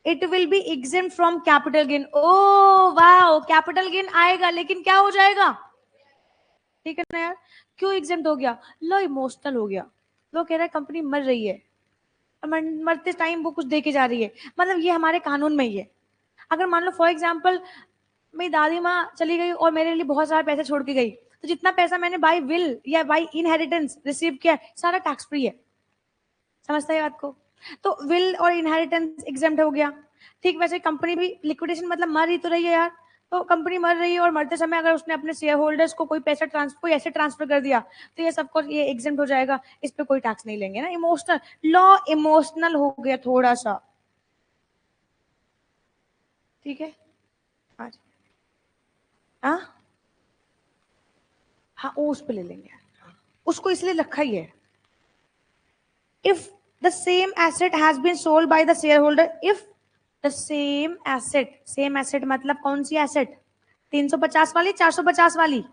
it will be exempt from capital gain। oh wow, capital gain आएगा लेकिन क्या हो जाएगा? ठीक है ना यार? क्यों एग्जेम्प्ट हो गया? लो इमोशनल हो गया, वो कह रहा है कंपनी मर रही है, मरते टाइम वो कुछ दे के जा रही है, मतलब ये हमारे कानून में ही है। अगर मान लो फॉर एग्जाम्पल मेरी दादी माँ चली गई और मेरे लिए बहुत सारा पैसा छोड़ के गई, तो जितना पैसा मैंने बाई विल या बाई इनहेरिटेंस रिसीव किया सारा टैक्स फ्री है। समझता है बात को? तो विल और इनहेरिटेंस एग्जेम्प्ट हो गया। ठीक वैसे कंपनी भी लिक्विडेशन मतलब मर ही तो रही है यार, तो कंपनी मर रही है और मरते समय अगर उसने अपने शेयर होल्डर्स को कोई पैसा ट्रांसफर, कोई ऐसे ट्रांसफर कर दिया, तो ये सबको ये एग्जेम्प्ट हो जाएगा, इस पे कोई टैक्स नहीं लेंगे ना। इमोशनल लॉ, इमोशनल हो गया थोड़ा सा, ठीक है? आज हाँ हाँ, वो उस पे ले लेंगे, उसको इसलिए रखा ही है। if the same asset has been sold by the shareholder, if the same asset मतलब कौन सी asset? 350 वाली, 450 वाली?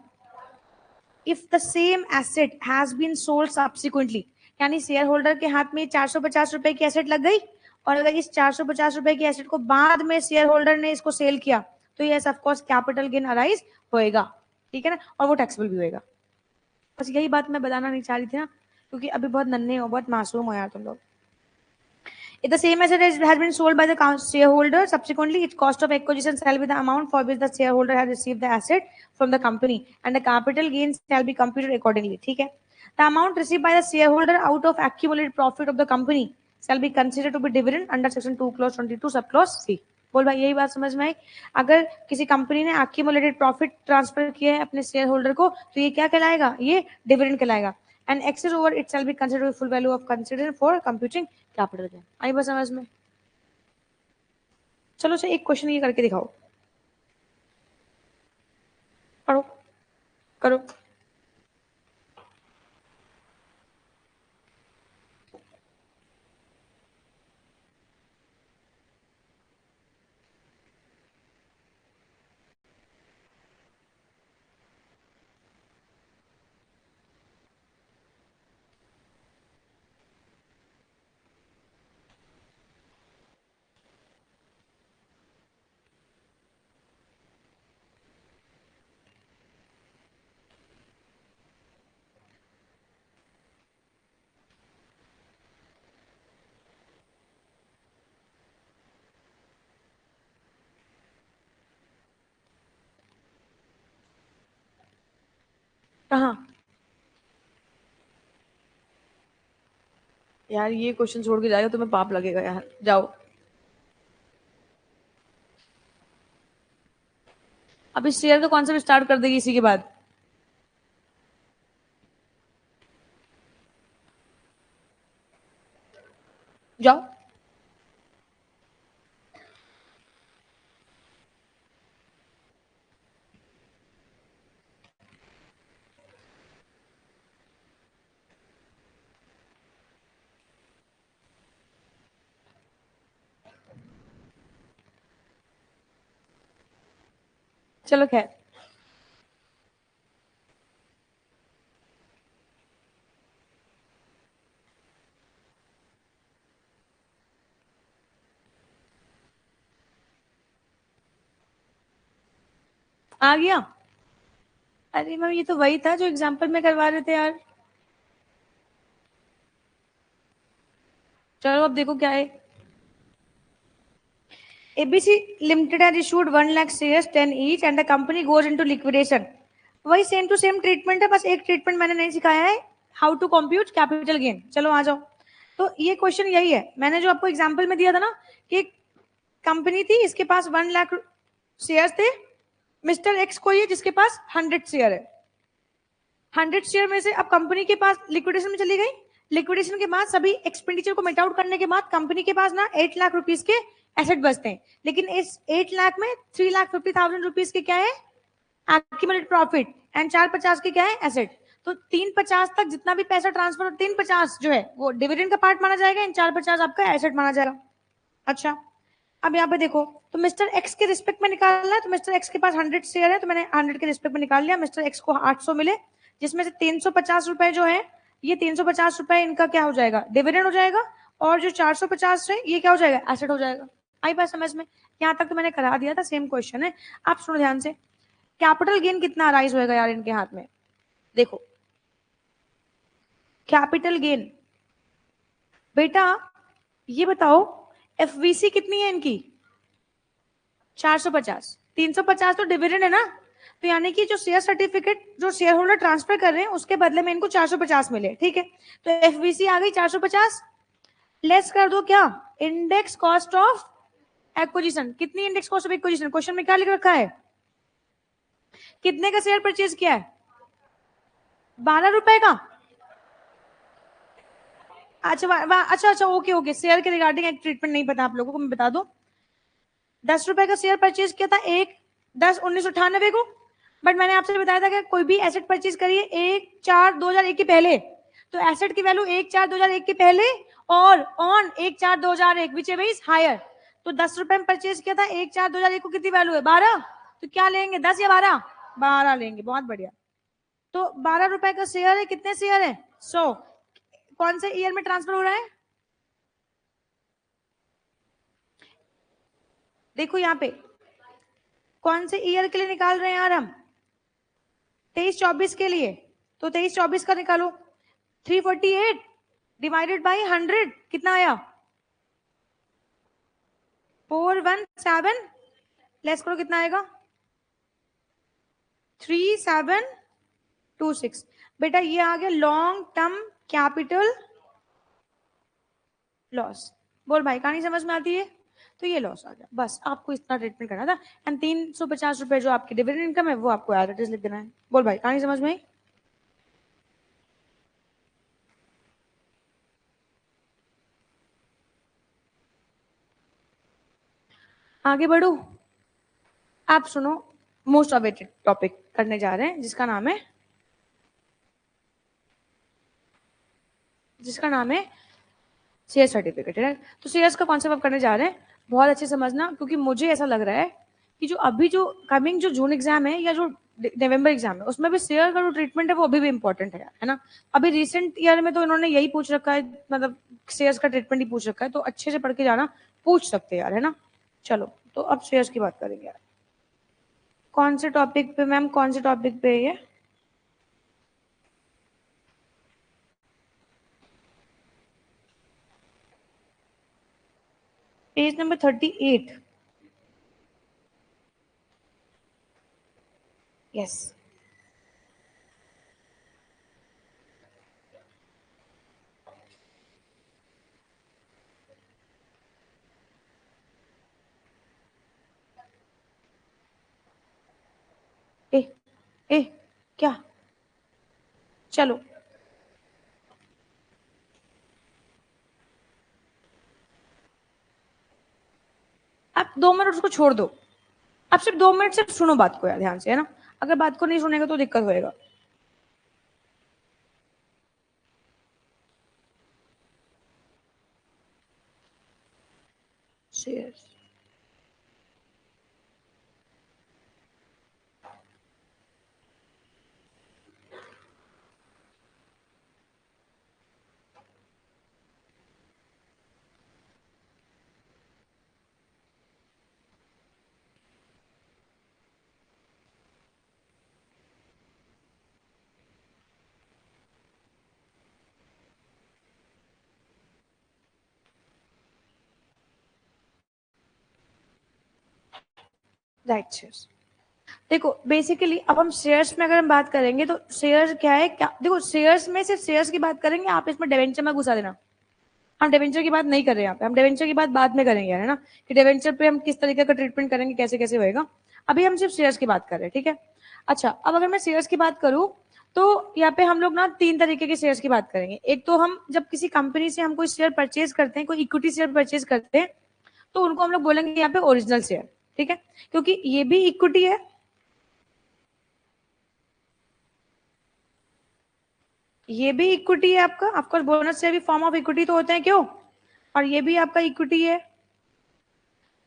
if the same asset has been sold subsequently, यानी शेयर होल्डर के हाथ में 450 रुपए की एसेट लग गई, और अगर इस 450 रुपए की एसेट को बाद में शेयर होल्डर ने इसको सेल किया, तो yes of course capital gain arise होएगा, ठीक है ना? और वो टैक्सेबल भी होएगा। बस यही बात मैं बताना नहीं चाह रही थी ना, क्योंकि अभी बहुत नन्हे हो, बहुत मासूम हो यार तुम लोग। If the same asset has been sold by the shareholder, subsequently its cost of acquisition shall be the amount for which the shareholder has received the asset from the company, and the capital gains shall be computed accordingly. ठीक है? The amount received by the shareholder out of accumulated profit of the company shall be considered to be dividend under section 2 clause 22 sub clause C। बोल भाई यही बात समझ में आई? अगर किसी कंपनी ने accumulated profit ट्रांसफर किया है अपने शेयर होल्डर को, तो ये क्या कहलाएगा? ये डिविडेंड कहलाएगा। and excess over it shall be considered full value of consideration for computing capital gain। आई बस समझ में? चलो अच्छा एक क्वेश्चन ये करके दिखाओ, पढ़ो, करो। कहाँ? यार ये क्वेश्चन छोड़ के जाएगा तुम्हें पाप लगेगा यार, जाओ। अब इस शेयर का कॉन्सेप्ट स्टार्ट कर देगी इसी के बाद। जाओ। चलो खैर, आ गया। अरे मैम ये तो वही था जो एग्जाम्पल में करवा रहे थे यार। चलो अब देखो क्या है। ABC limited has issued 1 lakh shares 10 each and the company goes into liquidation। वही सेम टू सेम ट्रीटमेंट है, बस एक ट्रीटमेंट मैंने नहीं सिखाया है, how to compute capital gain. चलो आ जाओ। तो ये क्वेश्चन यही है, मैंने जो आपको एग्जांपल में दिया था ना कि कंपनी थी, इसके पास 1 लाख शेयर थे, मिस्टर एक्स कोई है जिसके पास 100 शेयर है। 100 शेयर में से अब कंपनी के पास लिक्विडेशन में चली गई। लिक्विडेशन के बाद सभी एक्सपेंडिचर को मेट आउट करने के बाद कंपनी के पास ना 8 लाख रुपीज के एसेट बचते हैं। लेकिन इस 8 लाख में 3,50,000 रुपीज के क्या है, एक्यूमुलेटेड प्रॉफिट, एंड 450 के क्या है, एसेट। तो 350 तक जितना भी पैसा ट्रांसफर हो, 350 जो है वो डिविडेंड का पार्ट माना जाएगा, एंड 450 आपका एसेट माना जाएगा। अच्छा, अब यहाँ पे देखो, तो मिस्टर एक्स के रिस्पेक्ट में निकालना है, तो मिस्टर एक्स के पास 100 शेयर है, तो मैंने 100 के रिस्पेक्ट में निकाल लिया। मिस्टर एक्स को 800 मिले, जिसमें से 350 रुपए जो है, ये 350 रुपए इनका क्या हो जाएगा, डिविडेंड हो जाएगा, और जो 450 है ये क्या हो जाएगा, एसेट हो जाएगा। आई बात समझ में? यहाँ तक तो मैंने करा दिया था, सेम क्वेश्चन है। आप सुनो ध्यान से, कैपिटल गेन कितना अराइज होएगा यार इनके हाथ में, देखो। कैपिटल गेन बेटा, ये बताओ एफवीसी कितनी है इनकी, 450। 350 तो डिविडेंड है ना, तो यानी कि जो शेयर सर्टिफिकेट जो शेयर होल्डर ट्रांसफर कर रहे हैं उसके बदले में इनको 450 मिले, ठीक है। तो एफवीसी आ गई 450, लेस कर दो क्या, इंडेक्स कॉस्ट ऑफ एक्विजिशन। कितनी index cost of acquisition question में क्या लिख रखा है, कितने का शेयर परचेज किया है, 12 रुपए का। अच्छा अच्छा अच्छा, ओके ओके, शेयर के रिगार्डिंग एक ट्रीटमेंट नहीं पता आप लोगों को, मैं बता दूं। 10 रुपए का शेयर परचेज किया था, 1/10/1998 को। बट मैंने आपसे बताया था कि कोई भी एसेट परचेज करिए 1/4/2001 के पहले, तो एसेट की वैल्यू 1/4/2001 के पहले और ऑन 1/4/2001 विच इज हायर। तो 10 रुपए में परचेज किया था, 1/4/2001 को कितनी वैल्यू है, 12। तो क्या लेंगे, 10 या 12, 12 लेंगे, बहुत बढ़िया। तो 12 रुपए का शेयर है, कितने शेयर है, 100। कौन से ईयर में ट्रांसफर हो रहा है, देखो यहाँ पे, कौन से ईयर के लिए निकाल रहे हैं यार हम, 23-24 के लिए। तो 23-24 का निकालो, 348 डिवाइडेड बाई 100 कितना आया, 417, लेस करो कितना आएगा, 3726। बेटा ये आ गया लॉन्ग टर्म कैपिटल लॉस। बोल भाई कहानी समझ में आती है, तो ये लॉस आ गया, बस आपको इतना ट्रीटमेंट करना था। एंड 350 रुपए जो आपकी डिविडेंड इनकम है वो आपको एज इट इज लिख देना है। बोल भाई कहानी समझ में आई? आगे बढ़ू, आप सुनो, मोस्ट अवेटेड टॉपिक करने जा रहे हैं जिसका नाम है शेयर सर्टिफिकेट है। तो शेयर्स का कॉन्सेप्ट आप करने जा रहे हैं, बहुत अच्छे समझना, क्योंकि मुझे ऐसा लग रहा है कि जो अभी जो कमिंग जो जून एग्जाम है या जो नवंबर एग्जाम है उसमें भी शेयर का जो ट्रीटमेंट है वो अभी भी इंपॉर्टेंट है ना। अभी रिसेंट ईयर में तो इन्होंने यही पूछ रखा है, मतलब शेयर्स का ट्रीटमेंट ही पूछ रखा है, तो अच्छे से पढ़ के जाना, पूछ सकते हैं यार, है ना। चलो तो अब शेयर्स की बात करेंगे यार। कौन से टॉपिक पे मैम, कौन से टॉपिक पे है ये, पेज नंबर 38। यस। ए ए क्या, चलो आप 2 मिनट उसको छोड़ दो, आप सिर्फ 2 मिनट सिर्फ सुनो बात को यार ध्यान से, है ना। अगर बात को नहीं सुनेगा तो दिक्कत होएगा। Share, right shares. देखो बेसिकली अब हम शेयर्स में अगर हम बात करेंगे तो शेयर क्या है, क्या देखो शेयर्स में सिर्फ शेयर्स की बात करेंगे, आप इसमें डिवेंचर में घुसा देना। हम डिवेंचर की बात नहीं कर रहे हैं यहाँ पे, हम डिवेंचर की बात बाद में करेंगे, है ना, कि डिवेंचर पे हम किस तरीके का ट्रीटमेंट करेंगे, कैसे कैसे होएगा। अभी हम सिर्फ शेयर्स की बात कर रहे हैं, ठीक है। अच्छा, अब अगर मैं शेयर्स की बात करूं तो यहाँ पे हम लोग ना 3 तरीके के शेयर्स की बात करेंगे। एक तो हम जब किसी कंपनी से हम कोई शेयर परचेज करते हैं, कोई इक्विटी शेयर परचेज करते हैं, तो उनको हम लोग बोलेंगे यहाँ पे ओरिजिनल शेयर, ठीक है, क्योंकि ये भी इक्विटी है, ये भी इक्विटी है आपका, ऑफकोर्स बोनस शेयर भी फॉर्म ऑफ इक्विटी तो होते हैं, क्यों, और ये भी आपका इक्विटी है,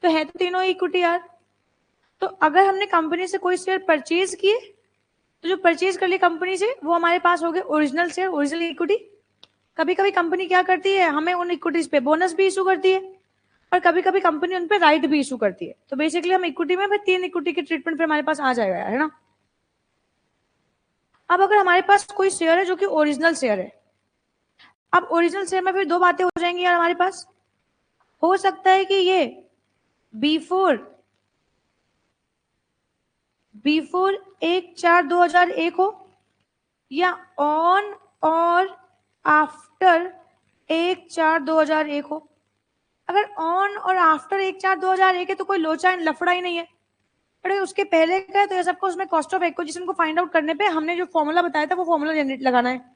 तो है तो तीनों इक्विटी यार। तो अगर हमने कंपनी से कोई शेयर परचेज किए तो जो परचेज कर लिए कंपनी से वो हमारे पास हो गए ओरिजिनल शेयर, ओरिजिनल इक्विटी। कभी कभी कंपनी क्या करती है, हमें उन इक्विटीज पे बोनस भी इशू करती है, और कभी कभी कंपनी उन पे राइट भी इशू करती है। तो बेसिकली हम इक्विटी में फिर 3 इक्विटी के ट्रीटमेंट फिर हमारे पास आ जाएगा यार, है ना। अब अगर हमारे पास कोई शेयर है जो कि ओरिजिनल शेयर है, अब ओरिजिनल शेयर में फिर 2 बातें हो जाएंगी यार हमारे पास। हो सकता है कि ये बिफोर 1/4/2001 हो, या ऑन और आफ्टर 1/4/2001 हो। अगर ऑन और आफ्टर 1/4/2001 है तो कोई लोचा लफड़ा ही नहीं है। अरे उसके पहले का है तो ये सबको उसमें कॉस्ट ऑफ एक्विजिशन को फाइंड आउट करने पे हमने जो फॉर्मूला बताया था वो फॉर्मूला जनरेट लगाना है।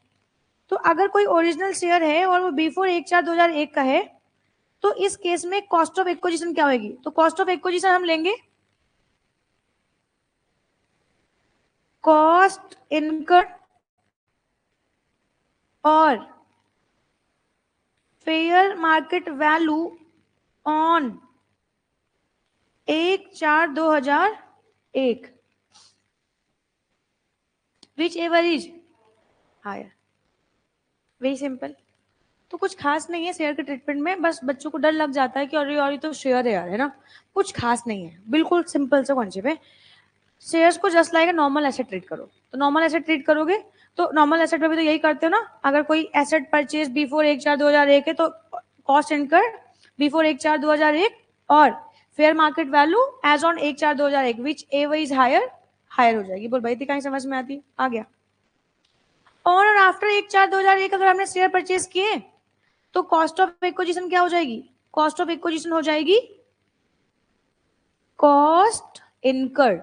तो अगर कोई ओरिजिनल शेयर है और वो बिफोर 1/4/2001 का है तो इस केस में कॉस्ट ऑफ एक्विजिशन क्या होगी, तो कॉस्ट ऑफ एक्विजिशन हम लेंगे कॉस्ट इनकर्ड और fair market value on 1/4/2001, whichever is higher. Very simple. तो कुछ खास नहीं है शेयर के ट्रीटमेंट में, बस बच्चों को डर लग जाता है कि अरे यार ये तो शेयर है यार, है ना। कुछ खास नहीं है, बिल्कुल सिंपल सा कॉन्सेप्ट है। शेयर्स को just like normal asset treat करो। तो नॉर्मल एसेट ट्रीट करोगे तो नॉर्मल एसेट में भी तो यही करते हो ना। अगर कोई एसेट परचेज बिफोर 1/4/2001 है तो कॉस्ट इनकर्ड बिफोर 1/4/2001 और fair market value as on 1/4/2001 whichever is higher, higher हो जाएगी। बोल भाई थी कहीं समझ में आती, आ गया। और आफ्टर 1/4/2001 अगर हमने शेयर परचेज किए तो कॉस्ट ऑफ एक्विजिशन क्या हो जाएगी, कॉस्ट ऑफ एक्विजिशन हो जाएगी cost incurred.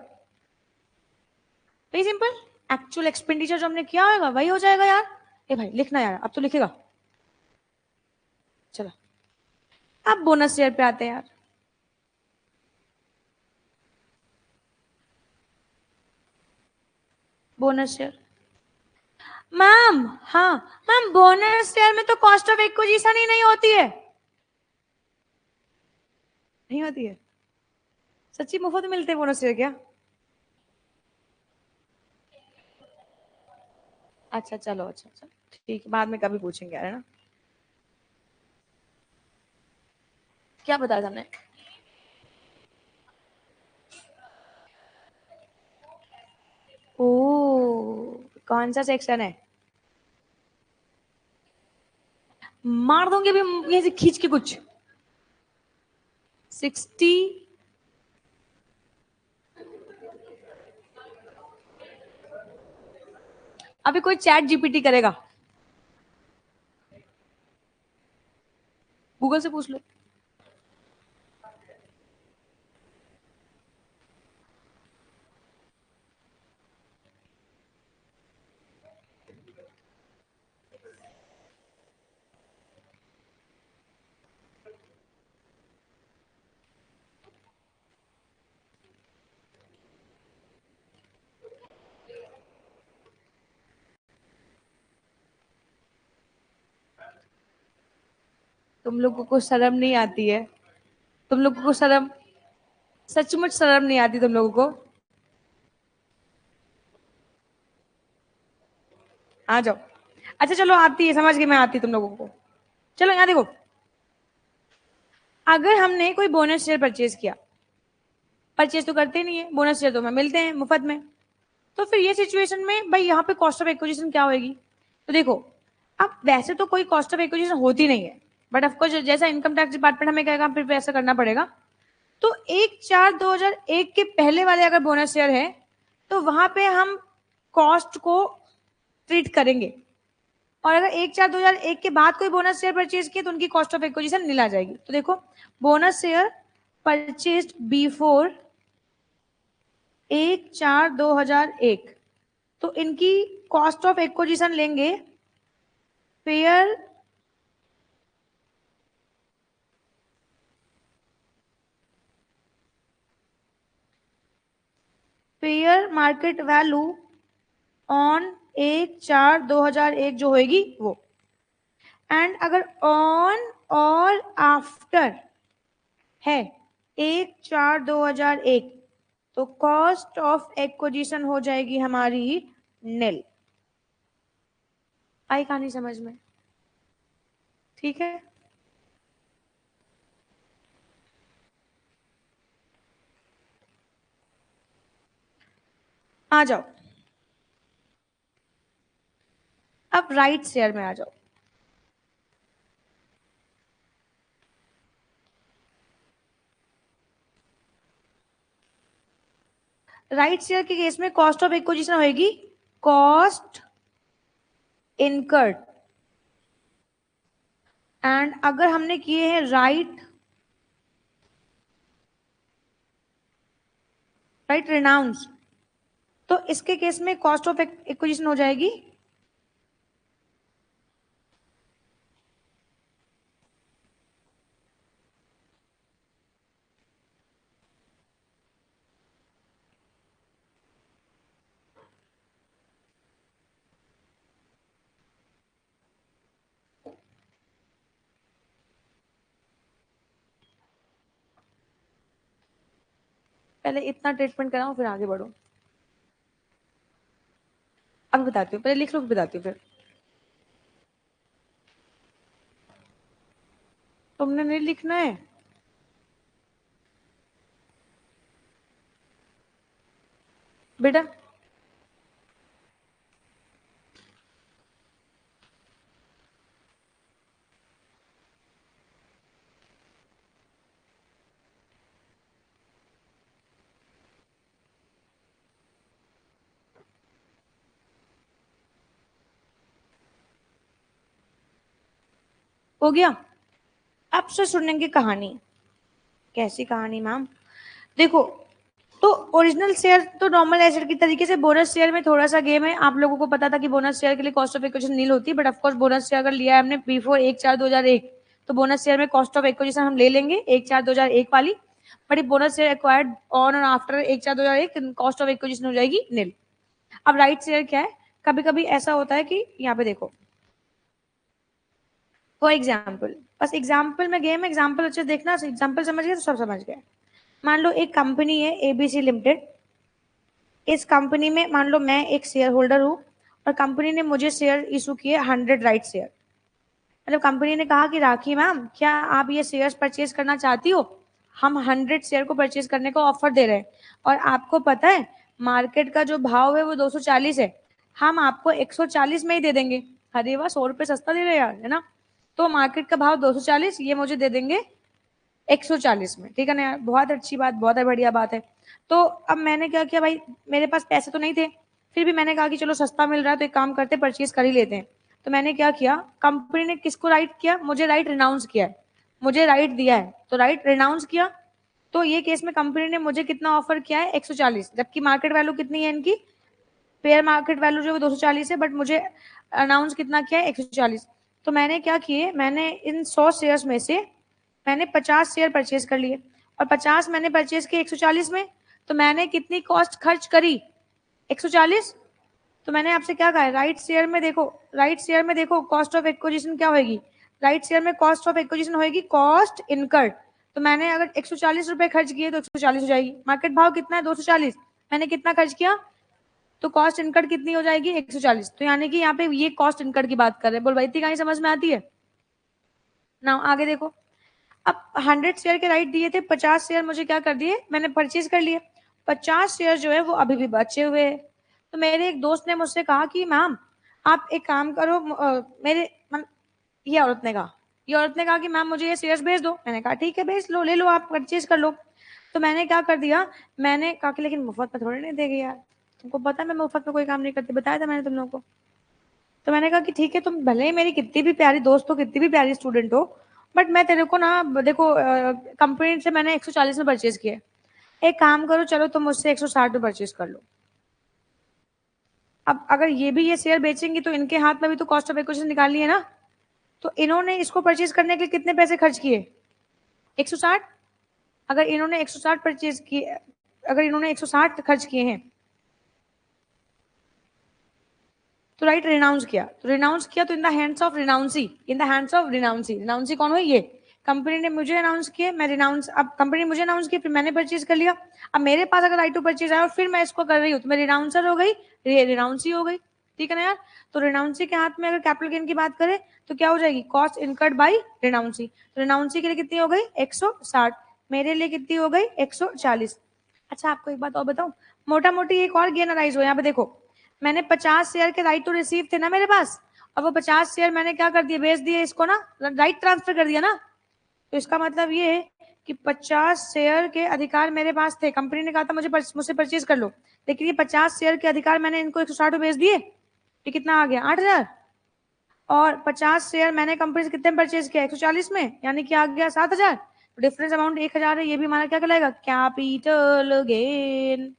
Very simple. Actual expenditure जो हमने किया होगा वही हो जाएगा यार। ए भाई लिखना यार, अब तो लिखेगा। चलो अब बोनस शेयर पे आते हैं यार। बोनस शेयर मैम, हाँ मैम, बोनस शेयर में तो कॉस्ट ऑफ एक्विजिशन ही नहीं होती है, नहीं होती है। सच्ची मुफ्त मिलते हैं बोनस शेयर क्या? अच्छा चलो, अच्छा अच्छा ठीक है, बाद में कभी पूछेंगे यार, है ना। क्या बताया था हमने? ओ, कौन सा सेक्शन है? मार दूंगी अभी यहीं से खींच के कुछ। 60, अभी कोई चैट जीपीटी करेगा, गूगल से पूछ लो। तुम लोगों को शर्म नहीं आती है? तुम लोगों को शर्म, सचमुच शर्म नहीं आती तुम लोगों को? आ जाओ। अच्छा चलो आती है, समझ गई मैं, आती तुम लोगों को। चलो यहाँ देखो, अगर हमने कोई बोनस शेयर परचेज किया, परचेज तो करते नहीं है, बोनस शेयर तो हमें मिलते हैं मुफ्त में, तो फिर ये सिचुएशन में भाई यहाँ पे कॉस्ट ऑफ एक्विजिशन क्या होगी? तो देखो, अब वैसे तो कोई कॉस्ट ऑफ एक्विजिशन होती नहीं है, बट ऑफकोर्स जैसा इनकम टैक्स डिपार्टमेंट हमें कहेगा फिर ऐसा करना पड़ेगा। तो 1/4/2001 के पहले वाले अगर बोनस शेयर है तो वहां पे हम कॉस्ट को ट्रीट करेंगे, और अगर 1/4/2001 के बाद कोई बोनस शेयर परचेज किए तो उनकी कॉस्ट ऑफ एक्विजिशन नील आ जाएगी। तो देखो, बोनस शेयर परचेज्ड बिफोर 1/4/2001, तो इनकी कॉस्ट ऑफ एक्विजिशन लेंगे फेयर मार्केट वैल्यू ऑन 1/4/2001 जो होगी वो, एंड अगर ऑन और आफ्टर है 1/4/2001 तो कॉस्ट ऑफ एक्विजिशन हो जाएगी हमारी नील। आई कहानी समझ में? ठीक है, आ जाओ अब राइट शेयर में आ जाओ। राइट शेयर के केस में कॉस्ट ऑफ एक्विजिशन होगी कॉस्ट इनकर्ड, एंड अगर हमने किए हैं राइट रिनाउंस तो इसके केस में कॉस्ट ऑफ एक्विजिशन हो जाएगी पहले इतना ट्रीटमेंट कराऊं फिर आगे बढ़ो। अब बताती हूँ, पहले लिख लो फिर बताती हूँ। फिर तुमने नहीं लिखना है, बेटा हो गया। अब से सुनेंगे कहानी। कैसी कहानी मैम? देखो, तो ओरिजिनल शेयर तो नॉर्मल एसेट की तरीके से, बोनस शेयर में थोड़ा सा गेम है। आप लोगों को पता था कि बोनस शेयर के लिए कॉस्ट ऑफ एक्विजिशन नील होती है, बट ऑफकोर्स बोनस शेयर अगर लिया है हमने बिफोर 1/4/2001 तो बोनस शेयर में कॉस्ट ऑफ एक्विजिशन हम ले लेंगे 1/4/2001 वाली, but bonus share acquired on और आफ्टर 1/4/2001 कॉस्ट ऑफ एक्विजिशन हो जाएगी नील। अब राइट शेयर क्या है? कभी कभी ऐसा होता है कि यहाँ पे देखो, फॉर एग्जाम्पल, बस एग्जाम्पल में गेम, एग्जाम्पल अच्छे देखना, एग्जाम्पल समझ गए तो सब समझ गए। मान लो एक कंपनी है एबीसी लिमिटेड, इस कंपनी में मान लो मैं एक शेयर होल्डर हूँ और कंपनी ने मुझे शेयर इशू किए 100 राइट शेयर। मतलब कंपनी ने कहा कि राखी मैम क्या आप ये शेयर्स परचेज करना चाहती हो, हम 100 शेयर को परचेज करने का ऑफर दे रहे हैं, और आपको पता है मार्केट का जो भाव है वो 240 है, हम आपको 140 में ही दे देंगे। अरे वाह, 100 रुपये सस्ता दे रहे यार, है ना? तो मार्केट का भाव 240, ये मुझे दे देंगे 140 में, ठीक है ना यार? बहुत अच्छी बात, बहुत बढ़िया बात है। तो अब मैंने क्या किया भाई, मेरे पास पैसे तो नहीं थे, फिर भी मैंने कहा कि चलो सस्ता मिल रहा है तो एक काम करते परचेज कर ही लेते हैं। तो मैंने क्या किया, कंपनी ने किसको राइट किया? मुझे राइट रिनाउंस किया है, मुझे राइट दिया है तो राइट रिनाउंस किया। तो ये केस में कंपनी ने मुझे कितना ऑफर किया है? 140, जबकि मार्केट वैल्यू कितनी है इनकी? फेयर मार्केट वैल्यू जो है 240 है, बट मुझे अनाउंस कितना किया है? 140। तो मैंने क्या किए, मैंने इन 100 शेयर्स में से मैंने 50 शेयर परचेज कर लिए, और 50 मैंने परचेज किए 140 में। तो मैंने कितनी कॉस्ट खर्च करी? 140। तो मैंने आपसे क्या कहा है, राइट शेयर में देखो, राइट शेयर में देखो कॉस्ट ऑफ एक्विजिशन क्या होगी? राइट शेयर में कॉस्ट ऑफ एक्विजिशन होगी कॉस्ट इनकर्ड। तो मैंने अगर 140 रुपए खर्च किए तो 140 हो जाएगी। मार्केट भाव कितना है? 240। मैंने कितना खर्च किया तो कॉस्ट इनकर्ड कितनी हो जाएगी? 140। तो यानी कि यहाँ पे ये कॉस्ट इनकर्ड की बात कर रहे हैं। बोल भाई, इतनी कहानी समझ में आती है ना? आगे देखो, अब 100 शेयर के राइट दिए थे, 50 शेयर मुझे क्या कर दिए, मैंने परचेज कर लिए। 50 शेयर जो है वो अभी भी बचे हुए हैं। तो मेरे एक दोस्त ने मुझसे कहा कि मैम आप एक काम करो, ये औरत ने कहा कि मैम मुझे ये शेयर्स भेज दो। मैंने कहा ठीक है भेज लो, ले लो, आप परचेज कर लो। तो मैंने क्या कर दिया, मैंने कहा कि लेकिन मुफ्त में थोड़ी नहीं देगी यार, तुमको पता है मैं मुफ्त में कोई काम नहीं करती, बताया था मैंने तुम लोगों को। तो मैंने कहा कि ठीक है, तुम भले ही मेरी कितनी भी प्यारी दोस्त हो, कितनी भी प्यारी स्टूडेंट हो, बट मैं तेरे को ना देखो कंपनी से मैंने 140 में परचेज किया, एक काम करो चलो तुम मुझसे 160 में परचेज कर लो। अब अगर ये भी ये शेयर बेचेंगी तो इनके हाथ में भी तो कॉस्ट ऑफ एक्विजिशन निकालनी है ना। तो इन्होंने इसको परचेज करने के लिए कितने पैसे खर्च किए, 160। अगर इन्होंने 160 परचेज किए, अगर इन्होंने 160 खर्च किए हैं तो राइट रिनाउंस किया, तो रिनाउंस किया तो in the hands of renouncee, in the hands of renouncee. Renouncee कौन हुई, ये कंपनी ने मुझे अनाउंस किया, मैं रिनाउंस, अब कंपनी ने मुझे अनाउंस किया, फिर मैंने परचेज कर लिया। अब मेरे पास अगर राइट टू परचेज आया और फिर मैं इसको कर रही हूँ तो मैं रिनाउंसर हो गई, रिनाउंसी हो गई, ठीक है ना यार। तो रिनाउंसी के हाथ में अगर कैपिटल गेन की बात करें तो क्या हो जाएगी, कॉस्ट इनकर्ड बाई रिनाउंसी। तो रिनाउंसी के लिए कितनी हो गई 160, मेरे लिए कितनी हो गई 140। अच्छा आपको एक बात और बताऊं, मोटा मोटी एक और गेन अराइज हो, यहाँ पे देखो मैंने 50 शेयर के राइट टू रिसीव थे ना मेरे पास, और वो 50 शेयर मैंने क्या कर दिए, बेच दिए इसको ना, राइट ट्रांसफर कर दिया ना। तो इसका मतलब ये है कि 50 शेयर के अधिकार मेरे पास थे, कंपनी ने कहा था मुझसे परचेज कर लो, लेकिन ये 50 शेयर के अधिकार मैंने इनको 160 बेच दिए, ये कितना आ गया 8000, और 50 शेयर मैंने कंपनी से कितने में परचेज किया 140 में, यानी कि आ गया 7000। डिफरेंस अमाउंट 1000 है, ये भी हमारा क्या कहलाएगा, कैपिटल गेन।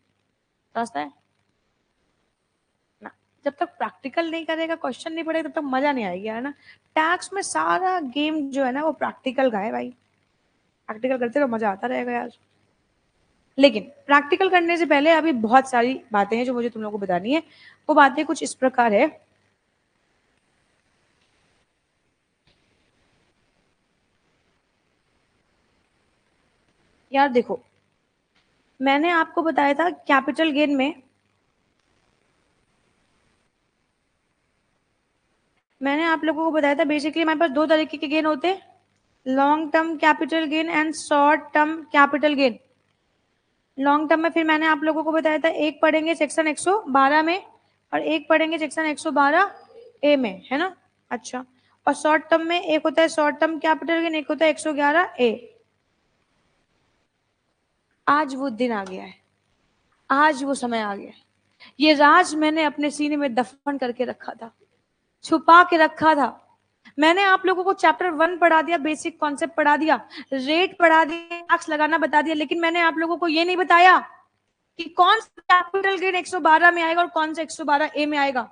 रास्ता है ना। जब तक प्रैक्टिकल नहीं करेगा, क्वेश्चन नहीं पड़ेगा, तब तक मजा नहीं आएगी है ना। टैक्स में सारा गेम जो है ना वो प्रैक्टिकल का है भाई, प्रैक्टिकल करते रहो मजा आता रहेगा यार। लेकिन प्रैक्टिकल करने से पहले अभी बहुत सारी बातें हैं जो मुझे तुम लोगों को बतानी है। वो बातें कुछ इस प्रकार है, यार देखो मैंने आपको बताया था कैपिटल गेन में, मैंने आप लोगों को बताया था बेसिकली हमारे पास दो तरीके के गेन होते हैं, long term capital gain and short term capital gain. Long term में फिर मैंने आप लोगों को बताया था एक पढ़ेंगे सेक्शन 112 में और एक पढ़ेंगे सेक्शन 112 ए में, है ना। अच्छा, और शॉर्ट टर्म में एक होता है शॉर्ट टर्म कैपिटल गेन, एक होता है 111 ए। आज वो दिन आ गया है, आज वो समय आ गया है, ये राज मैंने अपने सीने में दफन करके रखा था, छुपा के रखा था। मैंने आप लोगों को चैप्टर 1 पढ़ा दिया, बेसिक कॉन्सेप्ट पढ़ा दिया, रेट पढ़ा दिया, टैक्स लगाना बता दिया, लेकिन मैंने आप लोगों को ये नहीं बताया कि कौन सा कैपिटल गेन 112 में आएगा और कौन सा 112 ए में आएगा,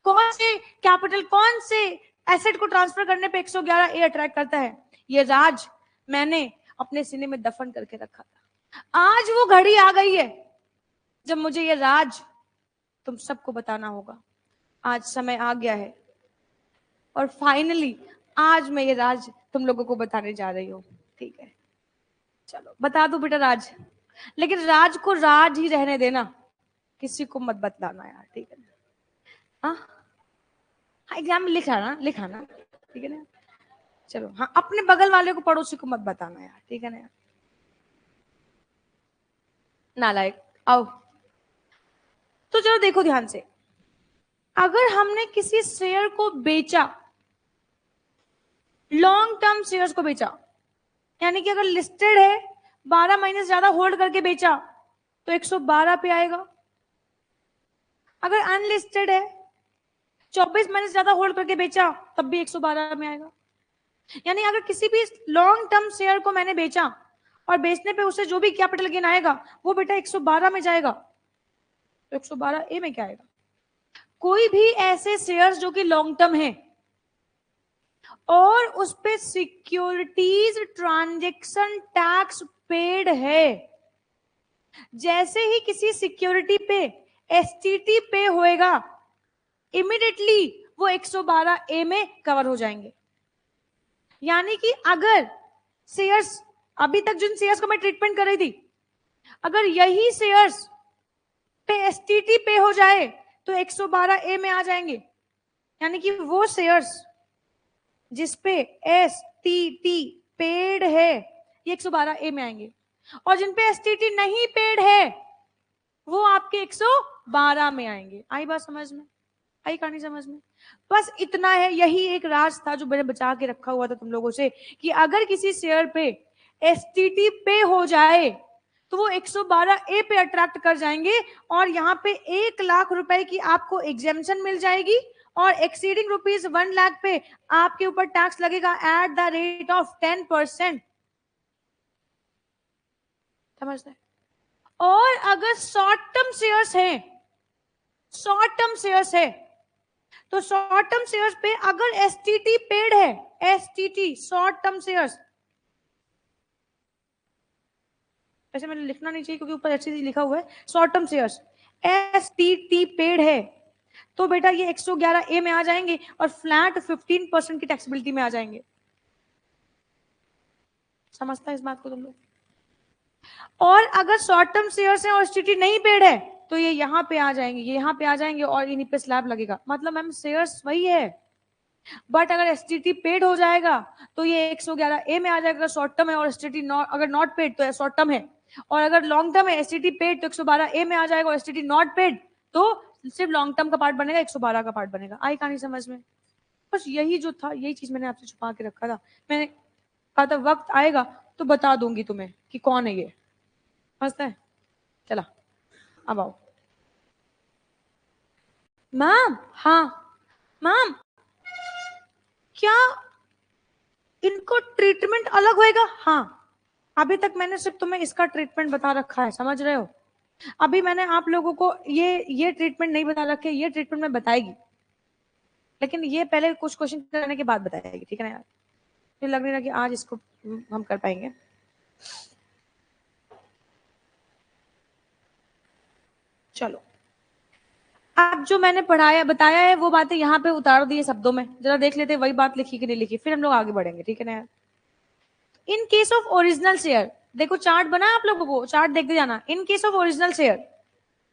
कौन से कैपिटल, कौन से एसेट को ट्रांसफर करने पे 111 ए अट्रैक्ट करता है। ये राज मैंने अपने सीने में दफन करके रखा था। आज वो घड़ी आ गई है जब मुझे ये राज तुम सबको बताना होगा। आज समय आ गया है और फाइनली आज मैं ये राज तुम लोगों को बताने जा रही हूँ, ठीक है। चलो बता दो बेटा राज, लेकिन राज को राज ही रहने देना, किसी को मत बतलाना यार, ठीक है ना। हाँ हाँ, एग्जाम में लिखा ना, ठीक है ना। चलो हाँ, अपने बगल वाले को पड़ोसी को मत बताना यार, ठीक है ना यार, नालायक। आओ तो चलो देखो ध्यान से, अगर हमने किसी शेयर को बेचा, लॉन्ग टर्म शेयर्स को बेचा, यानी कि अगर लिस्टेड है 12 महीने से ज्यादा होल्ड करके बेचा तो 112 पे आएगा, अगर अनलिस्टेड है 24 महीने से ज्यादा होल्ड करके बेचा तब भी 112 में आएगा। यानी अगर किसी भी लॉन्ग टर्म शेयर को मैंने बेचा और बेचने पे उससे जो भी कैपिटल गेन आएगा वो बेटा 112 में जाएगा, तो 112 ए में क्या आएगा। कोई भी ऐसे शेयर्स जो कि लॉन्ग टर्म है और उस पे सिक्योरिटीज ट्रांजेक्शन टैक्स पेड है, जैसे ही किसी सिक्योरिटी पे एसटीटी पे होएगा इमीडिएटली वो 112 ए में कवर हो जाएंगे। यानी कि अगर शेयर्स, अभी तक जिन शेयर्स को मैं ट्रीटमेंट कर रही थी, अगर यही शेयर्स पे एसटीटी पे हो जाए तो 112 ए में आ जाएंगे। यानी कि वो शेयर्स जिसपे एसटीटी पेड है ये 112 ए में आएंगे, और जिन पे एसटीटी नहीं पेड है वो आपके 112 में आएंगे। आई बात समझ में, आई कहानी समझ में। बस इतना है, यही एक राज था जो मैंने बचा के रखा हुआ था तुम लोगों से, कि अगर किसी शेयर पे एसटीटी पे हो जाए तो वो 112A पे अट्रैक्ट कर जाएंगे और यहाँ पे 1 लाख रुपए की आपको एग्जेम्पशन मिल जाएगी और एक्सीडिंग ₹1 लाख पे आपके ऊपर टैक्स लगेगा एट द रेट ऑफ 10%। समझते हैं? और अगर शॉर्ट टर्म शेयर्स है, शॉर्ट टर्म शेयर्स है, तो शॉर्ट टर्म शेयर्स पे अगर एसटीटी पेड है, एसटीटी शॉर्ट टर्म शेयर्स, ऐसे मैंने लिखना नहीं चाहिए क्योंकि ऊपर एसटीटी लिखा हुआ है, short term shares STT paid है, तो बेटा ये 111A में आ जाएंगे और फ्लैट 15% की टैक्सेबिलिटी में आ जाएंगे। समझता है इस बात को तुम लोग? और अगर शॉर्ट टर्म शेयर्स है और एसटीटी नहीं पेड है तो ये यहाँ पे आ जाएंगे, ये यहाँ पे आ जाएंगे और इन्हीं पे स्लैब लगेगा। मतलब मैम शेयर्स वही है, बट अगर एसटीटी पेड हो जाएगा तो ये 111A में आ जाएगा शॉर्ट टर्म है, और एसटीटी अगर नॉट पेड तो शॉर्ट टर्म है, और अगर लॉन्ग टर्म है एसटीटी पेड तो 112A में आ जाएगा, और एसटीटी नॉट पेड तो सिर्फ लॉन्ग टर्म का पार्ट बनेगा, 112 का पार्ट बनेगा। आई कहानी समझ में? बस यही जो था, यही चीज मैंने आपसे छुपा के रखा था। मैंने कहा था वक्त आएगा तो बता दूंगी तुम्हें कि कौन है ये। समझता है? चला अब आओ। मैम, हाँ मैम, क्या इनको ट्रीटमेंट अलग होएगा? हाँ, अभी तक मैंने सिर्फ तुम्हें इसका ट्रीटमेंट बता रखा है, समझ रहे हो? अभी मैंने आप लोगों को ये ट्रीटमेंट नहीं बता रखे, ये ट्रीटमेंट मैं बताएगी, लेकिन ये पहले कुछ क्वेश्चन करने के बाद बताएगी, ठीक है ना यार? मुझे लग नहीं रहा कि आज इसको हम कर पाएंगे। चलो, अब जो मैंने पढ़ाया बताया है वो बातें यहाँ पे उतार दी शब्दों में, जरा देख लेते वही बात लिखी कि नहीं लिखी, फिर हम लोग आगे बढ़ेंगे, ठीक है ना यार? इन केस ऑफ ओरिजिनल शेयर, देखो चार्ट बना आप लोगों को, चार्ट देखते जाना। इन case of original share,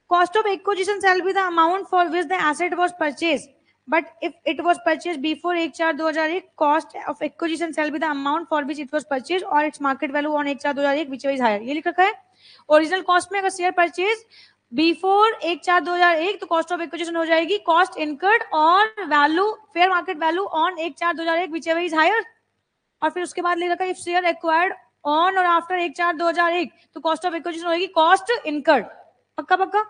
cost of acquisition shall be the amount for which the asset was purchased, but if it was purchased before 1/4/2001, cost of acquisition shall be the amount for which it was purchased or its market value on 1/4/2001 whichever is higher। ये लिख रखा है। ओरिजिनल कॉस्ट में अगर शेयर परचेज बिफोर 1/4/2001 तो कॉस्ट ऑफ एक्विजिशन हो जाएगी कॉस्ट इनकर्ड और value fair market value on 1/4/2001 whichever is higher। और फिर उसके बाद लिख रखा है इफ शेयर एक्वायर्ड ऑन और आफ्टर 1/4/2001 तो कॉस्ट ऑफ एक्विजिशन होगी कॉस्ट इनकर्ड। पक्का पक्का?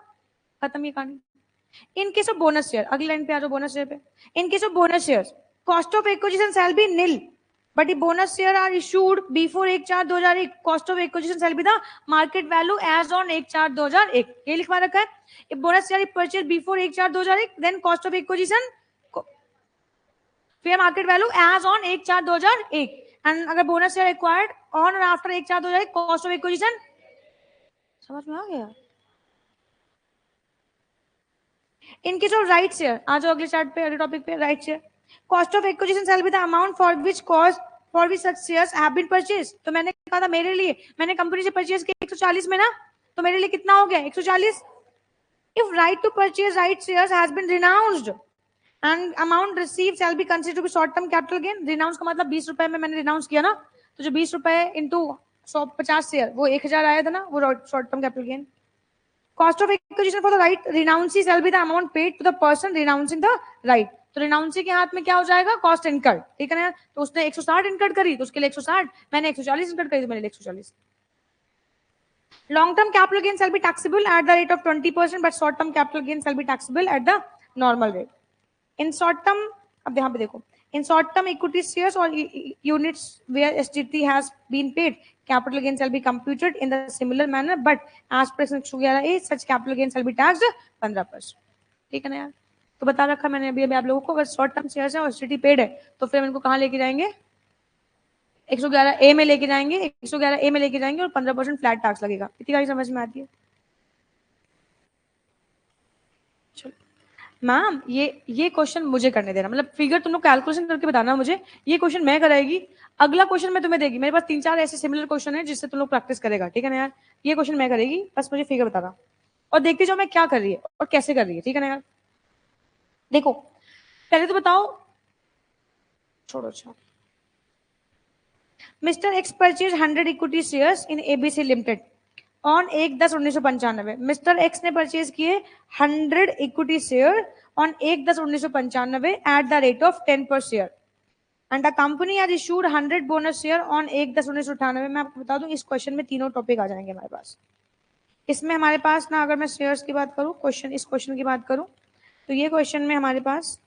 खत्म ये कहानी। In case of bonus share, अगली लाइन पे आ जाओ बोनस शेयर पे। In case of bonus share, cost of acquisition shall be nil, but bonus share are issued before 1/4/2001, cost of acquisition shall be the market value as on 1/4/2001। ये लिखवा रखा है। If bonus share is purchase before 1/4/2001 then cost of acquisition fair market value as on 1/4/2001, and अगर बोनस शेयर एक्वायर्ड ऑन और आफ्टर 1/4/2001 कॉस्ट ऑफ एक्विजिशन। समझ में आ गया? In case of right share, आ जाओ अगले चार्ट पे, अगले टॉपिक पे, right share. Cost of acquisition shall be the amount for which such shares have been purchase. तो मैंने कहा था मेरे लिए, मैंने कंपनी से परचेज किया 140 में ना, तो मेरे लिए कितना हो गया 140। If right to purchase right shares has been renounced and amount receive shall be considered to be short term capital gain. Renounce का मतलब 20 रुपए में मैंने रिनाउंस किया ना, तो जो 20 रुपए इंटू 150 शेयर वो 1000 आया था ना, वो short term capital gain. Cost of acquisition for the right renouncee shall be the amount paid to the person renouncing the right। तो renouncee के हाथ में क्या हो जाएगा? कॉस्ट इनकर्ड, ठीक है ना? तो उसने 160 इनकर्ड करी तो उसके लिए 160, मैंने 140 इनकर्ड करी तो मेरे लिए 140। Long term capital gain shall be taxable at the rate of 20%, but short term capital gain shall be taxable at the normal rate। In short term, अब यहाँ पे देखो, in short term equity shares or units where STT has been paid, capital gain shall be computed in the similar manner, but as per section 11A such capital gain shall be taxed 15%। ठीक है ना यार? तो बता रखा मैंने अभी आप लोगों को, अगर शॉर्ट टर्म शेयर्स है और एसटीटी पेड है तो फिर इनको कहाँ लेके जाएंगे? 111A में लेके जाएंगे, 111A में लेके जाएंगे और 15% फ्लैट टैक्स लगेगा। इतनी गाड़ी समझ में आती है? चलो मैम, ये क्वेश्चन मुझे करने देना, मतलब फिगर तुम लोग कैलकुलेशन करके बताना मुझे, ये क्वेश्चन मैं कराएगी, अगला क्वेश्चन मैं तुम्हें देगी। मेरे पास 3-4 ऐसे सिमिलर क्वेश्चन है जिससे तुम लोग प्रैक्टिस करेगा, ठीक है ना यार? ये क्वेश्चन मैं करेगी, बस मुझे फिगर बताना और देखते जाओ मैं क्या कर रही है और कैसे कर रही है, ठीक है ना यार? देखो पहले तो बताओ, छोड़ो अच्छा। Mister X purchase 100 equity shares in ABC limited on 1/10/1995। Mister x ने परचेज किए 100 equity share on 1/10/1995 at the rate of 10 पर share, and the company has issued 100 bonus share on 1/10/1998। मैं आपको बता दूं इस क्वेश्चन में तीनों टॉपिक आ जाएंगे हमारे पास। इसमें हमारे पास ना, अगर मैं शेयर्स की बात करूं, इस क्वेश्चन की बात करूं, तो ये क्वेश्चन में हमारे पास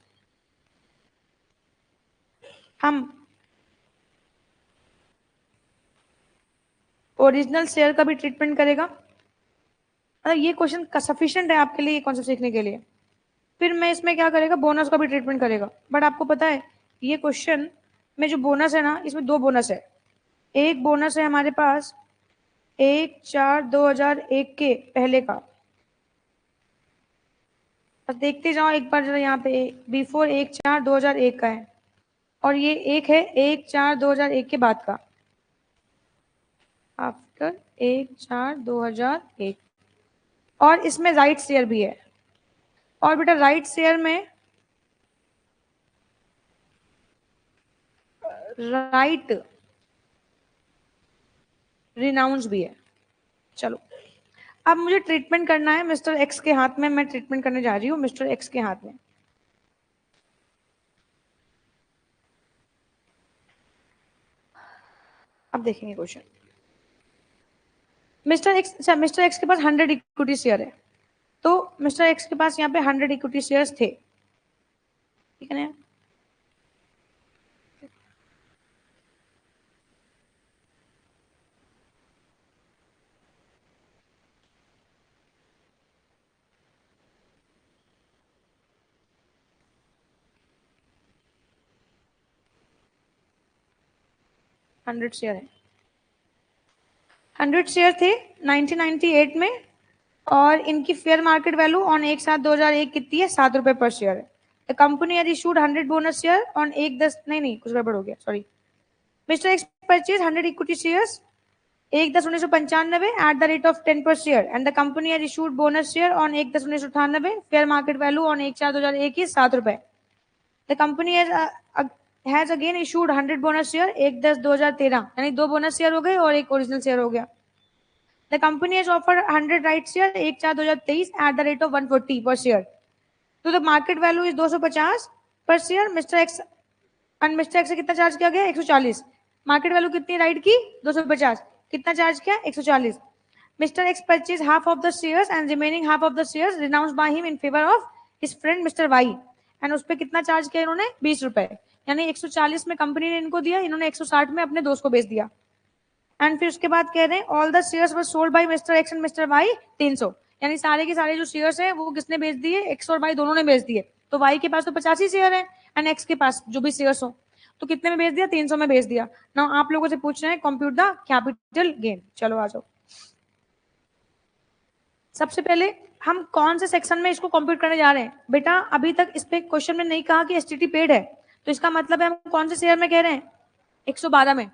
हम ओरिजिनल शेयर का भी ट्रीटमेंट करेगा। मतलब ये क्वेश्चन सफिशिएंट है आपके लिए, ये कॉन्सेप्ट सीखने के लिए। फिर मैं इसमें क्या करेगा, बोनस का भी ट्रीटमेंट करेगा। बट आपको पता है ये क्वेश्चन में जो बोनस है ना, इसमें दो बोनस है। एक बोनस है हमारे पास 1/4/2001 के पहले का, बस देखते जाओ एक बार जरा, यहाँ पे बिफोर 1/4/2001 का है, और ये एक है 1/4/2001 के बाद का, आफ्टर 1/4/2001। और इसमें राइट शेयर भी है। और बेटा राइट शेयर में राइट रिनाउंस भी है। चलो, अब मुझे ट्रीटमेंट करना है मिस्टर एक्स के हाथ में। मैं ट्रीटमेंट करने जा रही हूँ मिस्टर एक्स के हाथ में। अब देखेंगे क्वेश्चन। मिस्टर एक्स के पास 100 इक्विटी शेयर है। तो मिस्टर एक्स के पास यहाँ पे 100 इक्विटी शेयर्स थे, ठीक है ना। 100 शेयर है, 100 शेयर थे 1998 में, और इनकी फेयर मार्केट वैल्यू ऑन 1/7/2001 कितनी है, 7 रुपए पर शेयर है। The company has issued 100 bonus share on 1/10, नहीं कुछ गड़बड़ हो गया, sorry. Mister X purchase 100 equity shares 1/10/1995 at the rate of 10 पर share, and the company has issued bonus share on 1/10/1998, fair market value on 1/4/2001 की 7 रुपए। The company has again issued 100 bonus share 1/10/2013, यानी दो बोनस शेयर हो गए और एक ओरिजिनल शेयर हो गया। The company has offered 100 rights share 1/4/2023 at the rate of 140 per share. तो the market value is 250 per share। Mister x और मिस्टर एक्स से कितना चार्ज किया गया, 140। मार्केट वैल्यू कितनी राइट की, 250। कितना चार्ज किया, 140। Mr X purchase half of the shares and remaining half of the shares renounced by him in favour of his friend Mr Y, and उस पर कितना चार्ज किया इन्होंने, 20 रुपए। यानी 140 में कंपनी ने इनको दिया, इन्होंने 160 में अपने दोस्त को बेच दिया। एंड फिर उसके बाद कह रहे हैं all the shares were sold by Mr X and Mr Y 300, यानी सारे के सारे जो शेयर्स हैं वो किसने बेच दिए, एक्स और वाई दोनों ने बेच दिए। तो वाई के पास तो 85 शेयर है, एंड एक्स के पास जो भी शेयर्स हो, तो कितने में बेच दिया, 300 में बेच दिया। ना आप लोगों से पूछ रहे हैं कंप्यूट द कैपिटल गेन। चलो आ जाओ। सबसे पहले हम कौन से सेक्शन में इसको कंप्यूट करने जा रहे हैं बेटा, अभी तक इस पे क्वेश्चन में नहीं कहा कि एसटीटी पेड है, तो इसका मतलब है हम कौन से शेयर में कह रहे हैं, 112 में।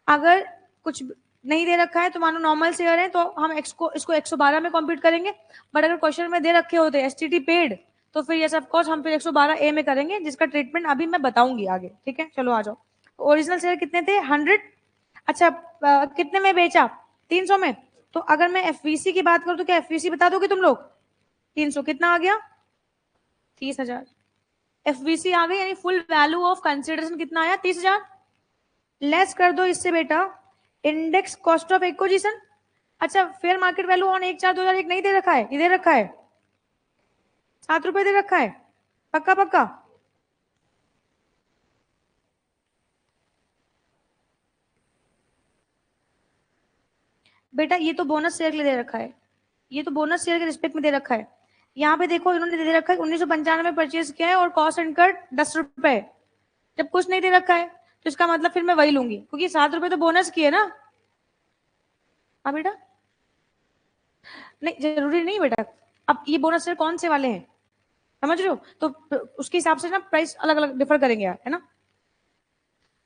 अगर कुछ नहीं दे रखा है तो मानो नॉर्मल शेयर है, तो हम इसको 112 में कंप्यूट करेंगे। बट अगर क्वेश्चन में दे रखे होते एसटीटी पेड, तो फिर यस ऑफ कोर्स हम फिर 112 ए में करेंगे, जिसका ट्रीटमेंट अभी मैं बताऊंगी आगे, ठीक है। चलो आ जाओ। ओरिजिनल शेयर कितने थे, 100। अच्छा कितने में बेचा, 300 में। तो अगर मैं एफवीसी की बात करूं तो क्या एफवीसी बता दोगे तुम लोग, 300 कितना आ गया, 30,000। एफवीसी आ गई, यानी फुल वैल्यू ऑफ कंसिडरेशन कितना आया, 30,000। लेस कर दो इससे बेटा इंडेक्स कॉस्ट ऑफ एक्विजिशन। अच्छा फेयर मार्केट वैल्यू ऑन 1/4/2001 नहीं दे रखा है, ये दे रखा है 7 रुपए दे रखा है, पक्का पक्का। बेटा ये तो बोनस शेयर के लिए दे रखा है, ये तो बोनस शेयर के रिस्पेक्ट में दे रखा है। यहाँ पे देखो इन्होंने दे रखा है 1995 में परचेज किया है, और कॉस्ट इनकर्ड 10 रुपए। जब कुछ नहीं दे रखा है तो इसका मतलब फिर मैं वही लूंगी, क्योंकि 7 रुपए तो बोनस की है ना। हाँ बेटा, नहीं जरूरी नहीं बेटा। अब ये बोनस शेयर कौन से वाले हैं, समझ रहे हो, तो उसके हिसाब से ना प्राइस अलग अलग डिफर करेंगे यार, है ना।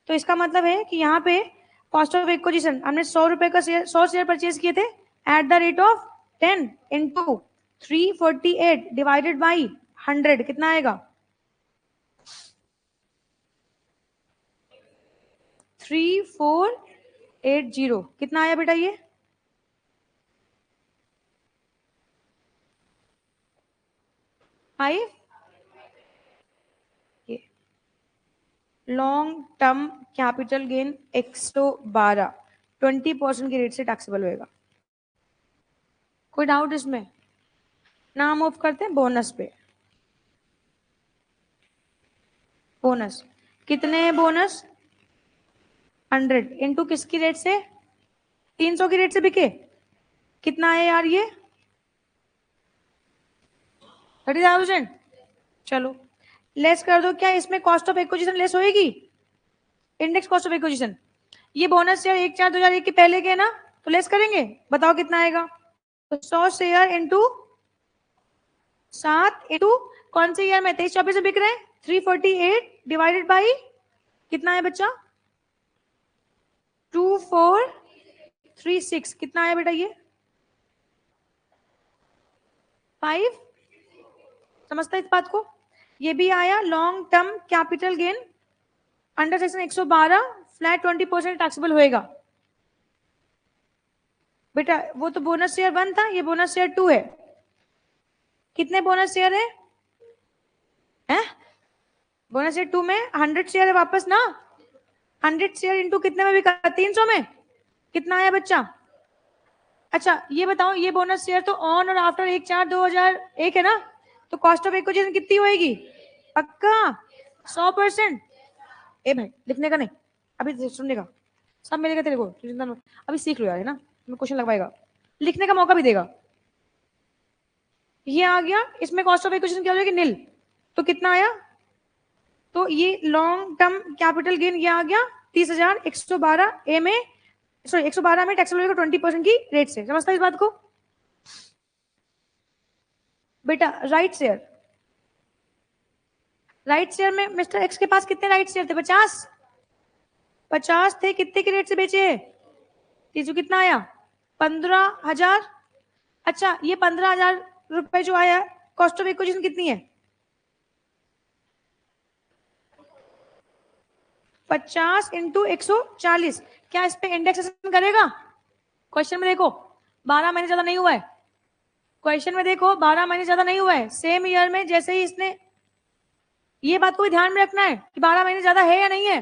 तो इसका मतलब है कि यहाँ पे कॉस्ट ऑफ एक्विजिशन हमने 100 रुपए का शेयर, 100 शेयर परचेज किए थे at the rate of 10 into 348 divided by 100, कितना आएगा, 3480। कितना आया बेटा ये, फाइव। ये लॉन्ग टर्म कैपिटल गेन 112 20% की रेट से टैक्सेबल होएगा। कोई डाउट इसमें? नाम मूव करते हैं बोनस पे। बोनस कितने है? बोनस 100 इंटू किसकी रेट से? 300 की रेट से बिके। कितना है यार ये? 30,000। चलो लेस कर दो। क्या इसमें कॉस्ट ऑफ एक्विजिशन लेस होएगी? Index cost of acquisition. ये बोनस शेयर 1/4/2001 के पहले के है ना, तो लेस करेंगे। बताओ कितना आएगा? तो 100 शेयर इंटू 7 इंटू कौन से ईयर में? 23-24 में बिक रहे हैं। 348 डिवाइडेड बाई कितना है बच्चा? 2436। कितना आया बेटा ये? 5। समझता है इस बात को? ये भी आया long term capital gain under section 112 flat 20% taxable होएगा। बेटा वो तो बोनस शेयर 1 था, ये बोनस शेयर 2 है। कितने बोनस शेयर है? हैं? बोनस शेयर 2 में 100 शेयर है वापस ना। 100 शेयर इंटू कितने में बिका? 300 में। कितना आया बच्चा? अच्छा ये बताओ, ये बोनस शेयर तो ऑन और आफ्टर 1/4/2001 है ना, तो कॉस्ट ऑफ एक्विजिशन कितनी होएगी? पक्का 100%। ए भाई लिखने का नहीं, अभी सुनने का। सब मिलेगा तेरे को, चिंता मत। अभी सीख लो यार, है ना, मैं क्वेश्चन लगवाएगा, लिखने का मौका भी देगा। ये आ गया, इसमें कॉस्ट ऑफ एक्विजिशन क्या हो जाएगी? नील। तो कितना आया? तो ये लॉन्ग टर्म कैपिटल गेन ये आ गया 30,000। 112 ए में, सॉरी 112 में टैक्सेबल होगा 20% की रेट से। समझता है इस बात को? बेटा राइट शेयर, राइट शेयर में मिस्टर एक्स के पास कितने राइट शेयर थे? 50। 50 थे, कितने की रेट से बेचे? तीसू कितना आया? 15,000। अच्छा ये 15,000 रुपए जो आया, कॉस्ट ऑफ एक्विजिशन कितनी है? 50 इंटू 140। क्या इस पे इंडेक्सेशन करेगा? क्वेश्चन में देखो 12 महीने ज्यादा नहीं हुआ है। क्वेश्चन में देखो 12 महीने ज्यादा नहीं हुआ है। सेम ईयर में जैसे ही इसने, ये बात को भी ध्यान में रखना है कि 12 महीने ज्यादा है या नहीं है।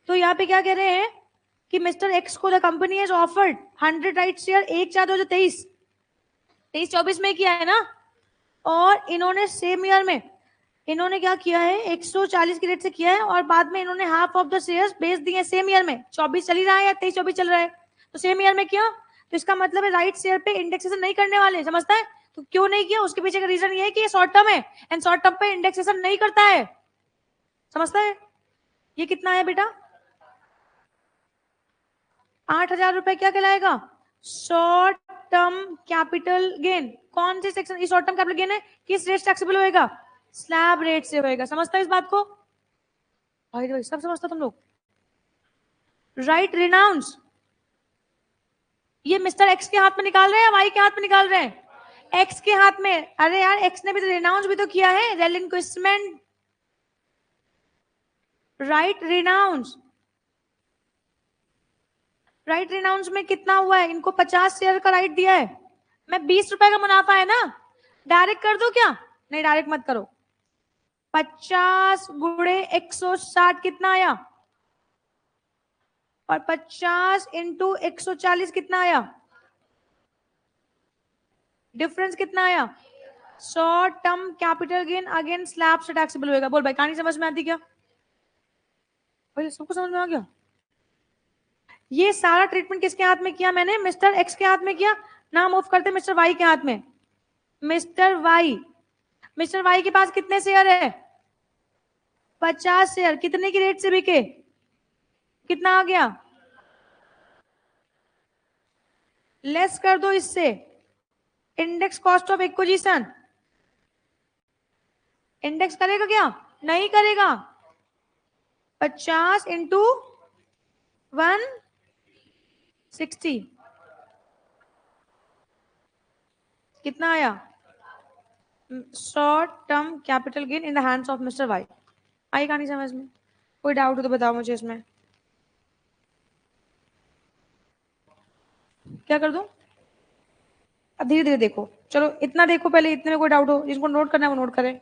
तो यहाँ पे क्या कह रहे हैं कि मिस्टर एक्स को the company has offered 100 right share 1/4/2023, 23-24 में किया है ना। और इन्होंने सेम ईयर में इन्होंने क्या किया है? 140 की रेट से किया है, और बाद में इन्होंने हाफ ऑफ द शेयर्स बेच दिए सेम ईयर में। 24 चल ही रहा है या 23-24 चल रहा है, तो सेम ईयर में किया। तो इसका मतलब है राइट शेयर पे इंडेक्सेशन नहीं करने वाले। समझता है? तो क्यों नहीं किया, उसके पीछे का रीजन ये है कि ये शॉर्ट टर्म है, एंड शॉर्ट टर्म पे इंडेक्सेशन नहीं करता है। समझता है? ये कितना है बेटा? 8,000 रुपए क्या कहलाएगा? Short term capital gain. कौन से section? Short term capital gain है, किस रेट टैक्सेबल होएगा? स्लैब रेट से होएगा। समझता है इस बात को? भाई सब समझता तुम लोग? राइट रिनाउंस, ये मिस्टर एक्स के हाथ में निकाल रहे हैं, वाई के हाथ में निकाल रहे हैं? एक्स के हाथ में। अरे यार एक्स ने भी तो रिनाउंस भी तो किया है, relinquishment. Right renounce, right renounce में कितना हुआ है? इनको 50 शेयर का राइट दिया है। मैं 20 रुपए का मुनाफा है ना, डायरेक्ट कर दो क्या? नहीं डायरेक्ट मत करो। 50 गुणे 160 कितना आया? और 50 इंटू 140 कितना आया? डिफरेंस कितना आया? Short term capital gain again slab से टैक्सेबल होएगा। बोल भाई कहानी समझ में आती क्या? भाई सबको समझ में आ गया? ये सारा ट्रीटमेंट किसके हाथ में किया मैंने? मिस्टर एक्स के हाथ में किया। नाम ऑफ करते मिस्टर वाई के हाथ में। मिस्टर वाई, मिस्टर वाई के पास कितने शेयर है? 50 शेयर। कितने की रेट से बिके? कितना आ गया? लेस कर दो इससे index cost of acquisition. Index करेगा क्या? नहीं करेगा। 50 इंटू 160 कितना आया? Short term capital gain in the hands of mister Y. आई कहानी समझ में? कोई डाउट हो तो बताओ मुझे इसमें। क्या कर दूं? अब धीरे धीरे देखो, चलो इतना देखो पहले, इतने में कोई डाउट हो जिसको नोट करना है वो नोट करें।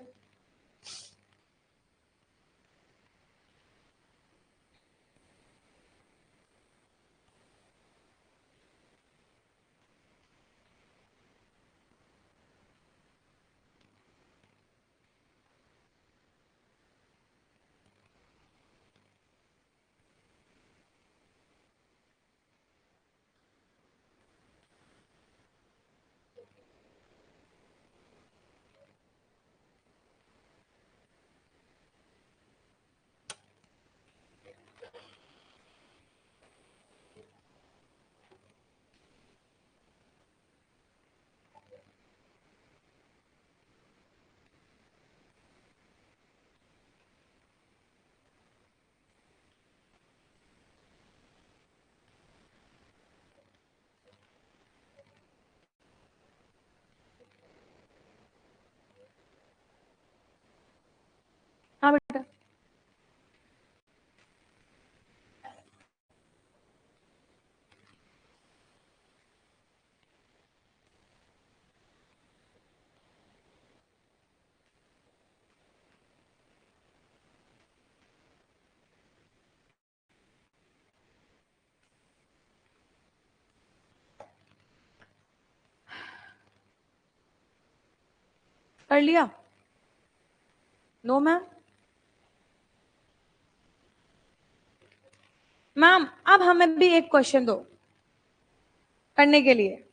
कर लिया? No ma'am. मैम अब हमें भी एक क्वेश्चन दो करने के लिए।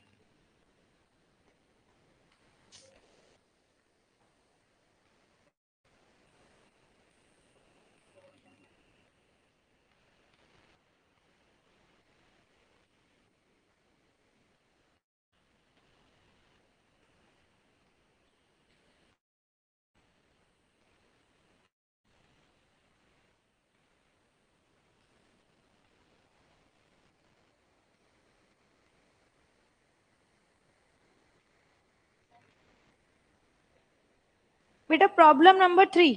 बेटा प्रॉब्लम नंबर 3।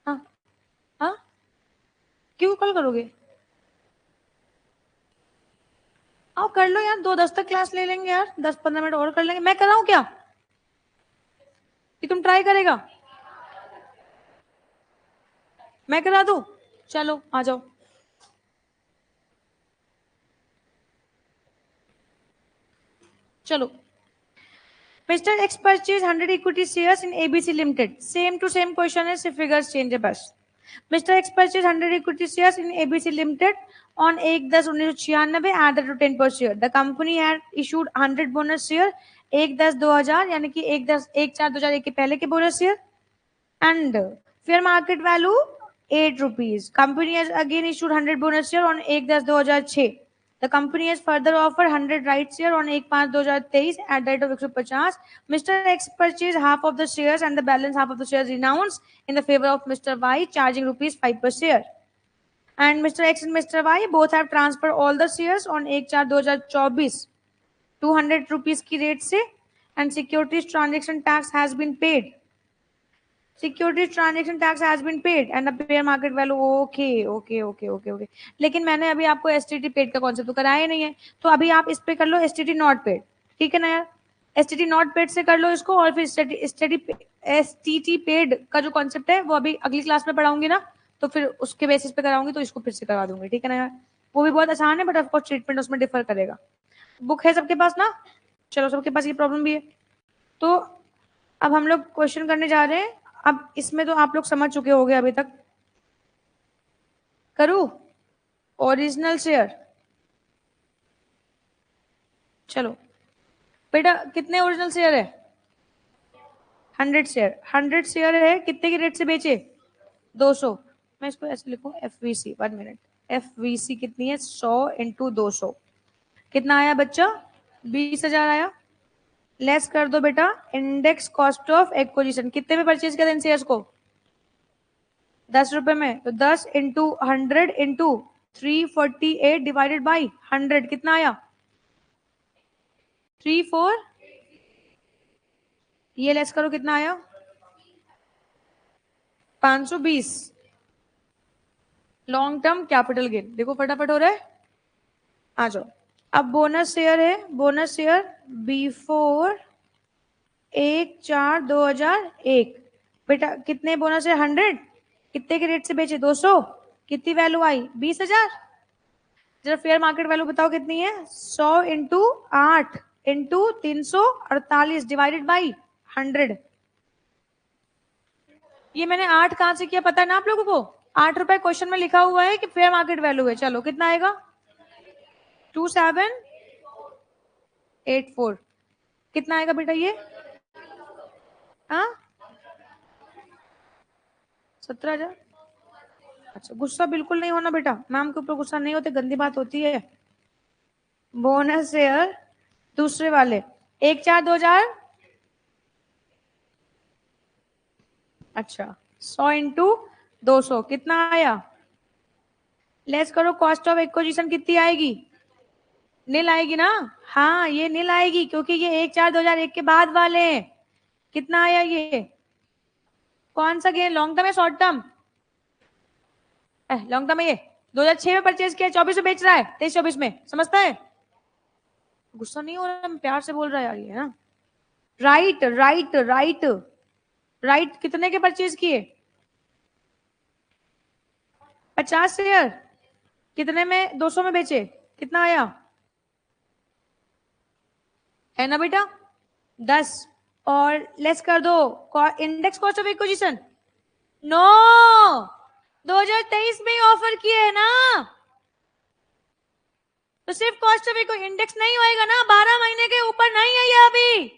हाँ हाँ, क्यों कॉल करोगे? आओ कर लो यार, 2:10 तक क्लास ले लेंगे यार, 10-15 मिनट और कर लेंगे। मैं कराऊं क्या कि तुम ट्राई करेगा? मैं करा दूं? चलो आ जाओ। चलो, Mr. X purchased 100 equity shares in ABC Limited. Same to same question है, सिर्फ figures change है बस। Mr. X purchased 100 equity shares in ABC Limited on 1/10/1996 at the rate of 10 per share. The company had issued 100 bonus share 1/10/2000 यानी कि 1/4/2001 के पहले के bonus share and fair market value 8 rupees. Company has again issued 100 bonus share on 1/10/2006. The company has further offered 100 rights share on 1/5/2023 at the rate of 150. Mr. X purchased half of the shares and the balance half of the shares renounced in the favor of Mr. Y, charging rupees 5 per share. And Mr. X and Mr. Y both have transferred all the shares on 1/4/2024 200 rupees की रेट से and securities transaction tax has been paid. Securities transaction tax has been paid and the fair market value okay. लेकिन मैंने अभी आपको STT पेड का कॉन्सेप्ट तो कराया ही नहीं है, तो अभी आप इस पे कर लो STT नॉट पेड, ठीक है ना यार? STT नॉट पेड से कर लो इसको, और फिर STT पेड का जो कॉन्सेप्ट है वो अभी अगली क्लास में पढ़ाऊंगी ना, तो फिर उसके बेसिस पे कराऊंगी, तो इसको फिर से करवा दूंगी, ठीक है ना यार? वो भी बहुत आसान है, बट ऑफकोर्स ट्रीटमेंट उसमें डिफर करेगा। बुक है सबके पास ना? चलो, सबके पास ये प्रॉब्लम भी है। तो अब हम लोग क्वेश्चन करने जा रहे हैं। अब इसमें तो आप लोग समझ चुके होंगे अभी तक। करूं ओरिजिनल शेयर? चलो बेटा, कितने ओरिजिनल शेयर है? 100 शेयर। 100 शेयर है, कितने की रेट से बेचे? 200। मैं इसको ऐसे लिखूं, FVC, 1 मिनट। FVC कितनी है? 100 इंटू 200, कितना आया बच्चा? 20,000 आया। लेस कर दो बेटा इंडेक्स कॉस्ट ऑफ एक्विजिशन, कितने में परचेज किया था इन शेयर्स को? 10 रुपए में। तो 10 इंटू 100 इंटू 348 डिवाइडेड बाई 100, कितना आया? 34। ये लेस करो, कितना आया? 520। लॉन्ग टर्म कैपिटल गेन, देखो फटाफट हो रहा है। आ जाओ। अब बोनस शेयर है, बोनस शेयर बिफोर 1/4/2001। बेटा कितने बोनस है? 100। कितने के रेट से बेचे? 200। कितनी वैल्यू आई? 20,000। जरा फेयर मार्केट वैल्यू बताओ कितनी है? 100 इंटू 8 इंटू 348 डिवाइडेड बाई 100। ये मैंने 8 कहां से किया पता है ना आप लोगों को? 8 रुपए क्वेश्चन में लिखा हुआ है कि फेयर मार्केट वैल्यू है। चलो कितना आएगा? 2784। कितना आएगा बेटा ये? हाँ, 17,000। अच्छा, गुस्सा बिल्कुल नहीं होना बेटा, मैम के ऊपर गुस्सा नहीं होते, गंदी बात होती है। बोनस शेयर दूसरे वाले 1/4/2000। अच्छा, 100 इंटू 200 कितना आया? लेस करो, कॉस्ट ऑफ एक्विजिशन कितनी आएगी? नील आएगी ना? हाँ, ये नील आएगी क्योंकि ये 1/4/2001 के बाद वाले हैं। कितना आया ये? कौन सा गेन, लॉन्ग टर्म है शॉर्ट टर्म? लॉन्ग टर्म है ये। 2006 में परचेज किया, 24 में बेच रहा है, 23-24 में, समझता है? गुस्सा नहीं हो रहा, प्यार से बोल रहा है यार ये ना। Right right right right. कितने के परचेज किए? 50 शेयर। कितने में? 200 में बेचे, कितना आया? है ना बेटा? 10। और लेस कर दो index cost of acquisition. No, 2023 में ही ऑफर किए है ना, तो सिर्फ कॉस्ट ऑफ इक्विटी इंडेक्स नहीं होएगा ना, 12 महीने के ऊपर नहीं है ये अभी।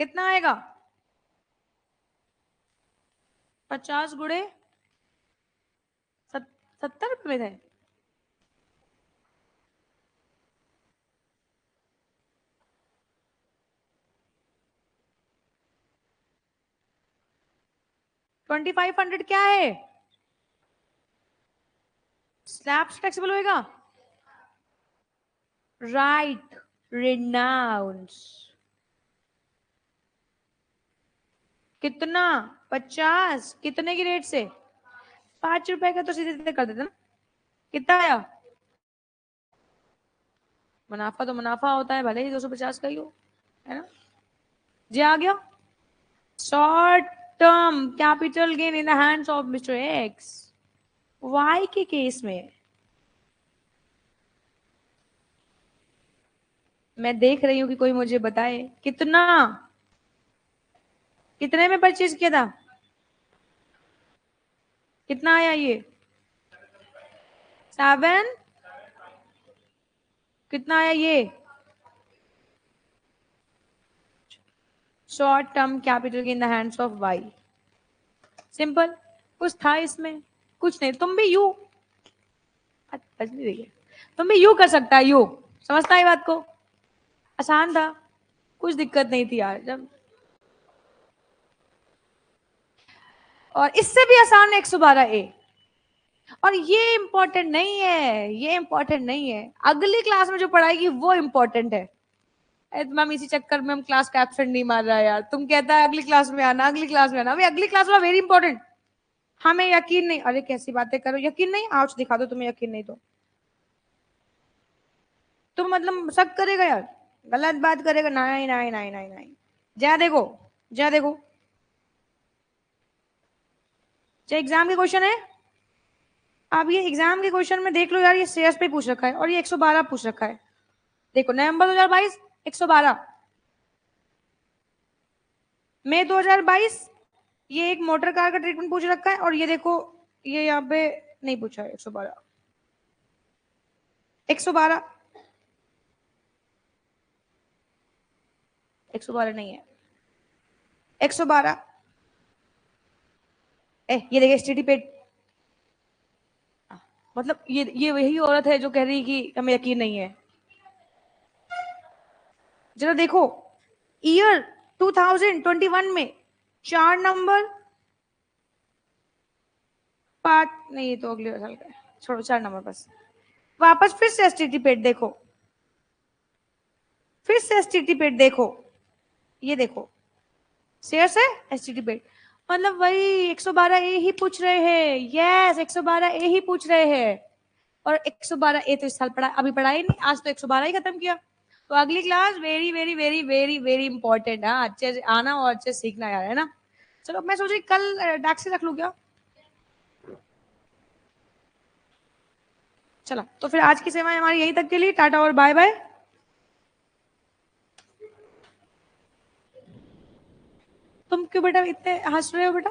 कितना आएगा? 50 गुड़े 70 रुपए में थे। $2500 क्या है? स्लैब फ्लेक्सिबल होएगा, राइट, रिनाउंस। कितना? 50, कितने की रेट से? 5 रुपए का तो सीधे सीधे कर देते ना। कितना आया? मुनाफा तो मुनाफा होता है, भले ही 250 का ही हो, है ना जी। आ गया short term capital gain in the hands of Mr X. Y के केस में मैं देख रही हूं कि कोई मुझे बताए कितना, कितने में परचेज किया था, कितना आया ये? 7, कितना आया ये? Short term capital in the hands of Y. Simple, कुछ था इसमें? कुछ नहीं। तुम भी यू नहीं रही है, तुम भी यू कर सकता है, यू समझता है बात को। आसान था, कुछ दिक्कत नहीं थी यार जब। और इससे भी आसान है 112A। और ये इंपॉर्टेंट नहीं है, ये इंपॉर्टेंट नहीं है, अगली क्लास में जो पढ़ाएगी वो इंपॉर्टेंट है। मैम इसी चक्कर में हम क्लास का एब्सेंट नहीं मार रहा है यार, तुम कहता है अगली क्लास में आना, अगली क्लास में आना। भाई अगली क्लास वाला वेरी इंपॉर्टेंट। हमें यकीन नहीं, अरे कैसी बातें करो, यकीन नहीं, आज दिखा दो तुम्हें यकीन नहीं तो तुम मतलब शक करेगा यार, गलत बात करेगा। नहीं नहीं नहीं नहीं नहीं, जा देखो, जा देखो, चाहे एग्जाम के क्वेश्चन है। अब ये एग्जाम के क्वेश्चन में देख लो यार, ये शेयर्स पे पूछ रखा है और ये 112 पूछ रखा है। देखो नवंबर 2022 112, मई 2022 ये एक मोटर कार का ट्रीटमेंट पूछ रखा है, और ये देखो ये यहाँ पे नहीं पूछा है 112, 112, 112 नहीं है, 112। ये देखिए स्टेडी पेट, मतलब ये वही औरत है जो कह रही कि हमें यकीन नहीं है। जरा देखो ईयर 2021 में 4 नंबर, 5 नहीं, ये तो अगले साल का है, छोड़ो 4 नंबर बस। वापस फिर से एसटीटी पेट देखो, फिर से एसटीटी पेट देखो, ये देखो शेयर से एसटीटी पेट, मतलब वही 112A ही पूछ रहे हैं। यस 112A ही पूछ रहे हैं, और 112A तो इस साल पढ़ा, अभी पढ़ा ही नहीं, आज तो 112 ही खत्म किया। तो अगली class very very very very very important है, अच्छे से आना और अच्छे से सीखना यार, है ना। चलो मैं सोच रही कल टैक्सी रख लूँ क्या? चला तो फिर आज की सेवाएं हमारी यही तक के लिए, टाटा और बाय बाय। तुम क्यों बेटा इतने हंस रहे हो बेटा?